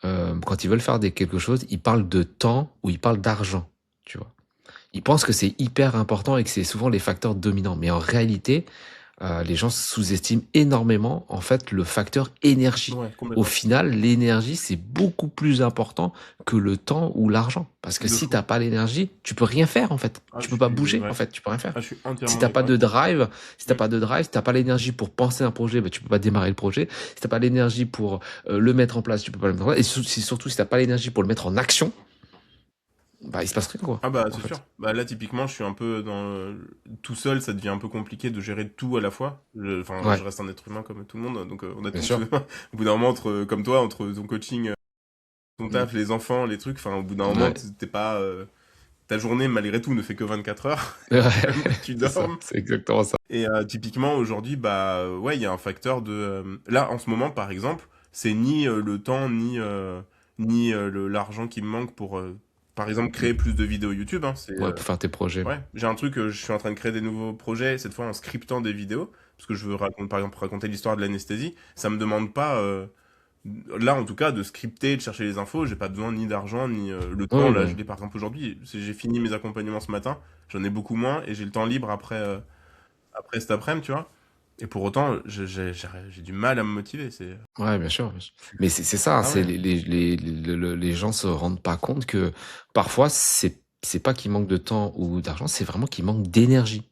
quand ils veulent faire quelque chose, ils parlent de temps ou ils parlent d'argent, tu vois? Ils pensent que c'est hyper important et que c'est souvent les facteurs dominants. Mais en réalité, les gens sous-estiment énormément, en fait, le facteur énergie. Ouais, Au complètement. final, l'énergie, c'est beaucoup plus important que le temps ou l'argent. Parce que De si fou. t'as pas l'énergie, tu peux rien faire, en fait. Ah, Tu je peux pas suis, bouger, en ouais. fait. Tu peux rien faire. Ah, je suis Si entièrement t'as pas d'accord de avec toi. drive, si t'as Mm. pas de drive, si t'as pas l'énergie pour penser un projet, bah, tu peux pas démarrer le projet. Si t'as pas l'énergie pour le mettre en place, tu peux pas le mettre en place. Et surtout, si t'as pas l'énergie pour le mettre en action, bah, il se passe rien, quoi, Ah bah en c'est sûr. fait. Bah là typiquement je suis un peu dans tout seul, ça devient un peu compliqué de gérer tout à la fois. Enfin Ouais, je reste un être humain comme tout le monde, donc on a bien tous sûr. au bout d'un moment comme toi entre ton coaching, ton Mm. taf, les enfants, les trucs, enfin au bout d'un moment Ouais. t'es pas ta journée malgré tout ne fait que 24 heures. Ouais, Il faut quand même que tu c'est ça, dormes. c'est exactement ça. Et typiquement aujourd'hui bah ouais, il y a un facteur de là en ce moment par exemple, c'est ni le temps ni l'argent qui me manque pour par exemple Mm. créer plus de vidéos YouTube, hein, c'est Ouais, pour faire tes projets. ouais, j'ai un truc, je suis en train de créer des nouveaux projets, cette fois en scriptant des vidéos, parce que je veux raconter, par exemple, raconter l'histoire de l'anesthésie. Ça me demande pas, là en tout cas, de scripter, de chercher les infos. J'ai pas besoin ni d'argent, ni le temps. Oui, Là, je ben, l'ai par exemple aujourd'hui. J'ai fini mes accompagnements ce matin, j'en ai beaucoup moins, et j'ai le temps libre après cet après-midi, tu vois. Et pour autant, j'ai du mal à me motiver. C'est... ouais, bien sûr, bien sûr. Mais c'est ça, hein, Ah c'est ouais, les gens se rendent pas compte que parfois c'est pas qu'ils manquent de temps ou d'argent, c'est vraiment qu'ils manquent d'énergie.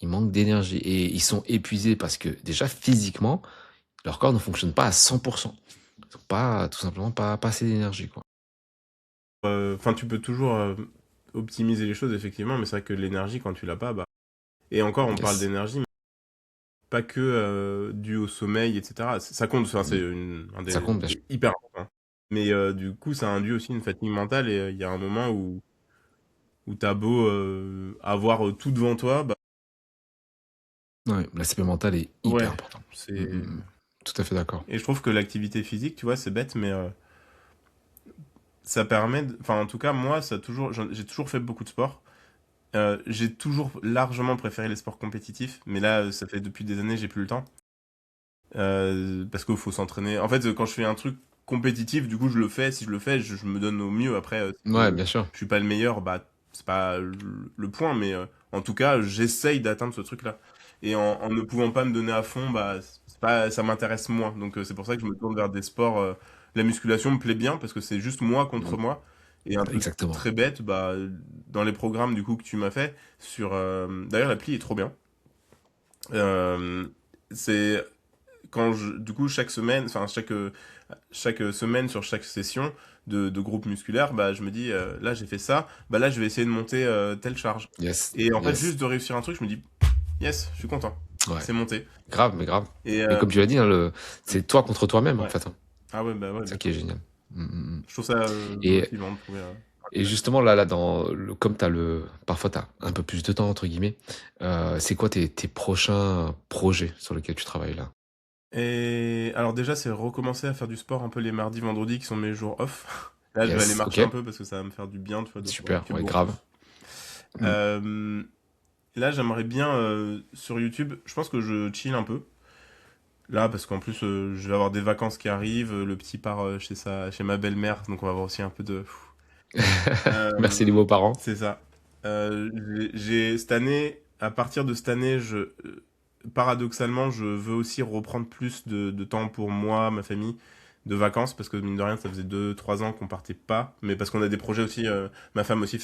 Ils manquent d'énergie et ils sont épuisés parce que déjà physiquement, leur corps ne fonctionne pas à 100%. Ils ont pas tout simplement pas assez d'énergie, quoi. enfin, tu peux toujours optimiser les choses, effectivement, mais c'est vrai que l'énergie, quand tu l'as pas, bah... Et encore, on parle Yes. d'énergie, pas que dû au sommeil, etc. Ça compte, enfin, c'est Mmh. un Ça des compte, bien sûr. c'est hyper important. Mais du coup, ça induit aussi une fatigue mentale et il y a un moment où t'as beau avoir tout devant toi, bah Ouais, l'aspect mental est hyper ouais, important. Mmh, c'est... mmh, mmh. Tout à fait d'accord. Et je trouve que l'activité physique, tu vois, c'est bête, mais ça permet... Enfin, en tout cas, moi, j'ai toujours fait beaucoup de sport. J'ai toujours largement préféré les sports compétitifs, mais là, ça fait depuis des années, j'ai plus le temps. Parce qu'il faut s'entraîner. En fait, quand je fais un truc compétitif, du coup, je le fais. Si je le fais, je me donne au mieux. Après, si Ouais, bien sûr. je suis pas le meilleur, bah, c'est pas le point, mais en tout cas, j'essaye d'atteindre ce truc-là. Et en ne pouvant pas me donner à fond, bah, c'est pas, ça m'intéresse moins. Donc, c'est pour ça que je me tourne vers des sports. La musculation me plaît bien parce que c'est juste moi contre Mmh. moi. Et un truc Exactement. très bête, bah, dans les programmes du coup que tu m'as fait, d'ailleurs, l'appli est trop bien. Euh, c'est du coup, chaque semaine, enfin, chaque semaine sur chaque session de groupe musculaire, bah, je me dis, là, j'ai fait ça, bah, là, je vais essayer de monter telle charge. Yes, Et en fait, yes. juste de réussir un truc, je me dis, yes, je suis content. Ouais. C'est monté. Grave, mais grave. Et, Et comme tu l'as dit, hein, c'est toi contre toi-même, en ouais. fait, hein. Ah ouais, bah ouais, C'est ça bien qui est sûr. génial. Mmh, mmh, mmh. Je trouve ça Et, motivant de trouver et l'intérêt. justement, là, comme parfois t'as un peu plus de temps, entre guillemets, c'est quoi tes prochains projets sur lesquels tu travailles là? Et alors déjà, c'est recommencer à faire du sport un peu les mardis, vendredis qui sont mes jours off. Là, je vais aller Yes, marcher un ok. peu parce que ça va me faire du bien, tu vois, de pouvoir Super, marcher ouais, beaucoup. grave. Mm. Euh, Là, j'aimerais bien sur YouTube, je pense que je chill un peu. Là, parce qu'en plus, je vais avoir des vacances qui arrivent. Le petit part chez ma belle-mère, donc on va avoir aussi un peu de. Merci les Euh, beaux-parents. c'est ça. Cette année, à partir de cette année, paradoxalement, je veux aussi reprendre plus de temps pour moi, ma famille, de vacances, parce que mine de rien, ça faisait 2 3 ans qu'on partait pas, mais parce qu'on a des projets aussi, ma femme aussi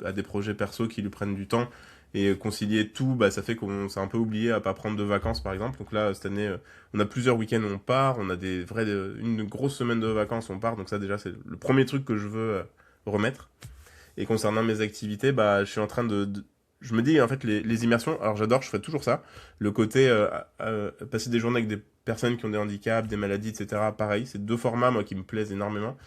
a des projets perso qui lui prennent du temps, et concilier tout, bah, ça fait qu'on s'est un peu oublié à pas prendre de vacances, par exemple. Donc là, cette année, on a plusieurs week-ends où on part, on a une grosse semaine de vacances, on part, donc ça déjà, c'est le premier truc que je veux remettre. Et concernant mes activités, bah, je suis en train je me dis, en fait, les immersions, alors j'adore, je ferai toujours ça. Le côté, passer des journées avec des personnes qui ont des handicaps, des maladies, etc. Pareil, c'est deux formats, moi, qui me plaisent énormément.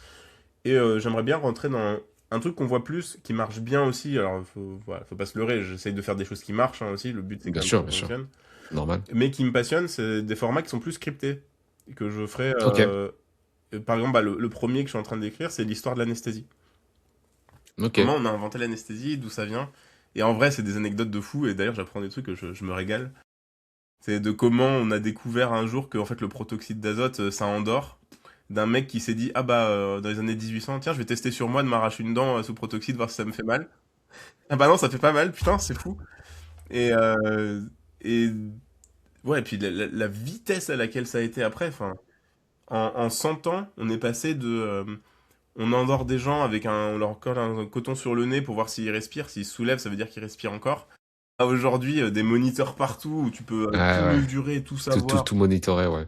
Et j'aimerais bien rentrer dans un truc qu'on voit plus, qui marche bien aussi. Alors, voilà, faut pas se leurrer, j'essaye de faire des choses qui marchent hein, aussi. Le but, c'est quand même que ça Bien sûr. fonctionne. Normal. Mais qui me passionne, c'est des formats qui sont plus scriptés. Et que je ferai, Ok, par exemple, bah, le premier que je suis en train d'écrire, c'est l'histoire de l'anesthésie. ok. Comment on a inventé l'anesthésie, d'où ça vient. Et en vrai, c'est des anecdotes de fou, et d'ailleurs, j'apprends des trucs que je me régale. C'est de comment on a découvert un jour que en fait, le protoxyde d'azote, ça endort. D'un mec qui s'est dit, ah bah, dans les années 1800, tiens, je vais tester sur moi de m'arracher une dent sous protoxyde, voir si ça me fait mal. Ah bah non, ça fait pas mal, putain, c'est fou. Et, et ouais, et puis la vitesse à laquelle ça a été après, enfin, en 100 ans, on est passé de... on endort des gens avec on leur colle un coton sur le nez pour voir s'ils respirent. S'ils se soulèvent, ça veut dire qu'ils respirent encore. À aujourd'hui, des moniteurs partout où tu peux Ouais, tout ouais. mesurer, tout Tout, tout, savoir. tout monitorer, ouais.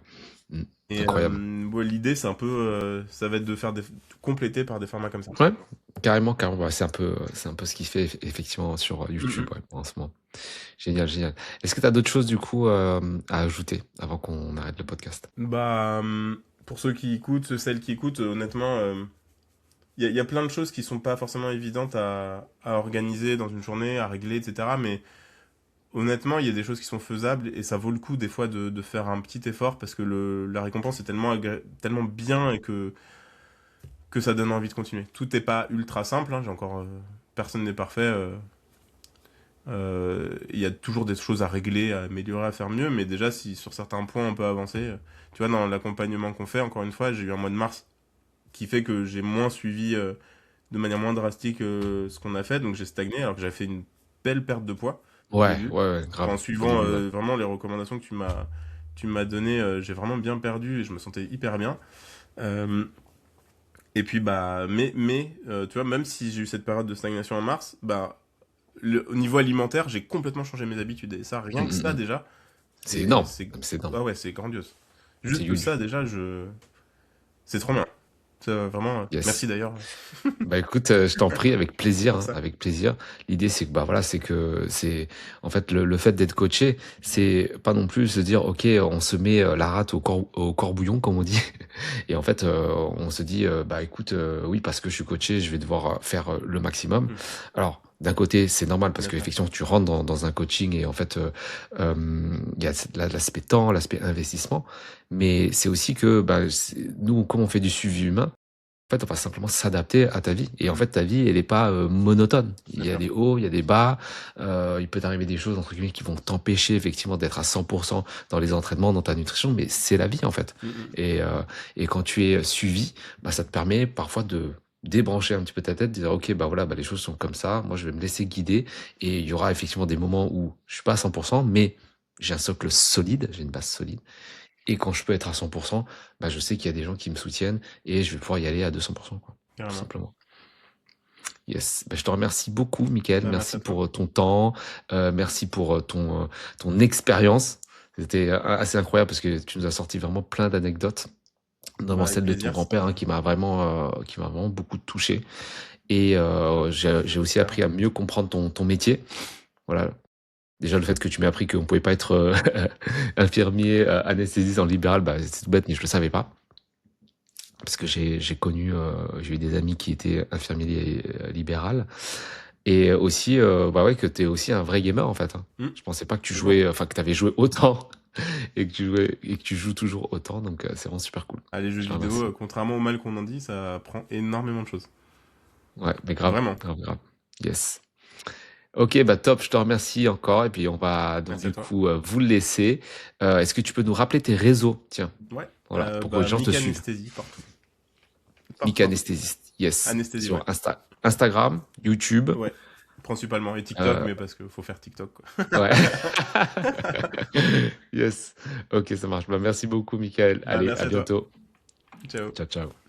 Mm. Et Incroyable. ouais, l'idée, c'est un peu... ça va être de faire compléter par des formats comme ça. Ouais, carrément, carrément. Ouais, c'est un peu ce qu'il fait effectivement sur YouTube, Mm, ouais, en ce moment. Génial, génial. Est-ce que tu as d'autres choses du coup à ajouter avant qu'on arrête le podcast? Bah, pour ceux qui écoutent, celles qui écoutent, honnêtement, il y a plein de choses qui sont pas forcément évidentes à organiser dans une journée, à régler, etc. Mais honnêtement, il y a des choses qui sont faisables et ça vaut le coup des fois de faire un petit effort parce que la récompense est tellement bien et que ça donne envie de continuer. Tout n'est pas ultra simple, hein, personne n'est parfait. Il y a toujours des choses à régler, à améliorer, à faire mieux, mais déjà, si sur certains points on peut avancer, tu vois, dans l'accompagnement qu'on fait, encore une fois, j'ai eu un mois de mars qui fait que j'ai moins suivi de manière moins drastique ce qu'on a fait, donc j'ai stagné alors que j'avais fait une belle perte de poids au Ouais, début. ouais, ouais, En grave. Au suivant début, ouais. vraiment les recommandations que tu m'as donné, j'ai vraiment bien perdu et je me sentais hyper bien. Euh, et puis bah, tu vois, même si j'ai eu cette période de stagnation en mars, bah, au niveau alimentaire, j'ai complètement changé mes habitudes et ça, Mm, rien que mm, ça mm. déjà, C'est énorme. C'est énorme. ah ouais, c'est grandiose. C'est Juste huge. ça déjà, c'est trop bien. C'est vraiment, merci Yes. d'ailleurs Bah écoute, je t'en prie, avec plaisir, pour hein, ça. avec plaisir. L'idée, c'est que bah voilà, en fait le fait d'être coaché, c'est pas non plus se dire ok, on se met la rate au corbouillon comme on dit, et en fait on se dit bah écoute, oui parce que je suis coaché, je vais devoir faire le maximum. Hmm, Alors d'un côté, c'est normal parce bien que sûr. effectivement tu rentres dans un coaching et en fait il y a l'aspect temps, l'aspect investissement, mais c'est aussi que bah, nous comme on fait du suivi humain. En fait, on va simplement s'adapter à ta vie. Et en Hmm, fait, ta vie, elle n'est pas monotone. Il bien y a sûr. des hauts, il y a des bas. Il peut t'arriver des choses, entre guillemets, qui vont t'empêcher effectivement d'être à 100% dans les entraînements, dans ta nutrition. Mais c'est la vie, en fait. Hmm, hmm. Et quand tu es suivi, bah, ça te permet parfois de débrancher un petit peu ta tête, de dire, OK, bah voilà, bah, les choses sont comme ça. Moi, je vais me laisser guider. Et il y aura effectivement des moments où je suis pas à 100%, mais j'ai un socle solide, j'ai une base solide. Et quand je peux être à 100%, bah, je sais qu'il y a des gens qui me soutiennent et je vais pouvoir y aller à 200%, quoi, tout Carrément. simplement. Yes. Bah, je te remercie beaucoup, Michael. Bah, merci Merci à toi. pour ton temps. Merci pour ton expérience. C'était assez incroyable parce que tu nous as sorti vraiment plein d'anecdotes, Bah, notamment avec celle de ton plaisir, grand-père hein, qui m'a vraiment beaucoup touché. Et j'ai aussi super. appris à mieux comprendre ton métier. Voilà. Déjà, le fait que tu m'aies appris qu'on pouvait pas être infirmier, anesthésiste en libéral, bah, c'est tout bête, mais je le savais pas. Parce que j'ai eu des amis qui étaient infirmiers libéral. Et aussi, bah ouais, que tu es aussi un vrai gamer en fait. Hein. Hmm, Je pensais pas que tu toujours. jouais, enfin que tu avais joué autant et que tu joues toujours autant. Donc c'est vraiment super cool. Ah, les jeux Je te vidéo, remercie. contrairement au mal qu'on en dit, ça apprend énormément de choses. Ouais, mais grave, Vraiment. grave, grave. Yes. Ok, bah top, je te remercie encore. Et puis on va donc Merci à du toi. coup vous laisser. Est-ce que tu peux nous rappeler tes réseaux? Tiens, Ouais. voilà, pour que les Bah, gens te Mick suivent. Anesthésie, partout. Mick Partout, partout. Anesthésiste. Yes. Anesthésie, Sur ouais. Instagram, YouTube. Ouais. Principalement. Et TikTok, Euh, mais parce qu'il faut faire TikTok, quoi. Ouais. Yes. Ok, ça marche. Bah, merci beaucoup, Michael. Bah, Allez, merci à à toi. bientôt. Ciao. Ciao, ciao.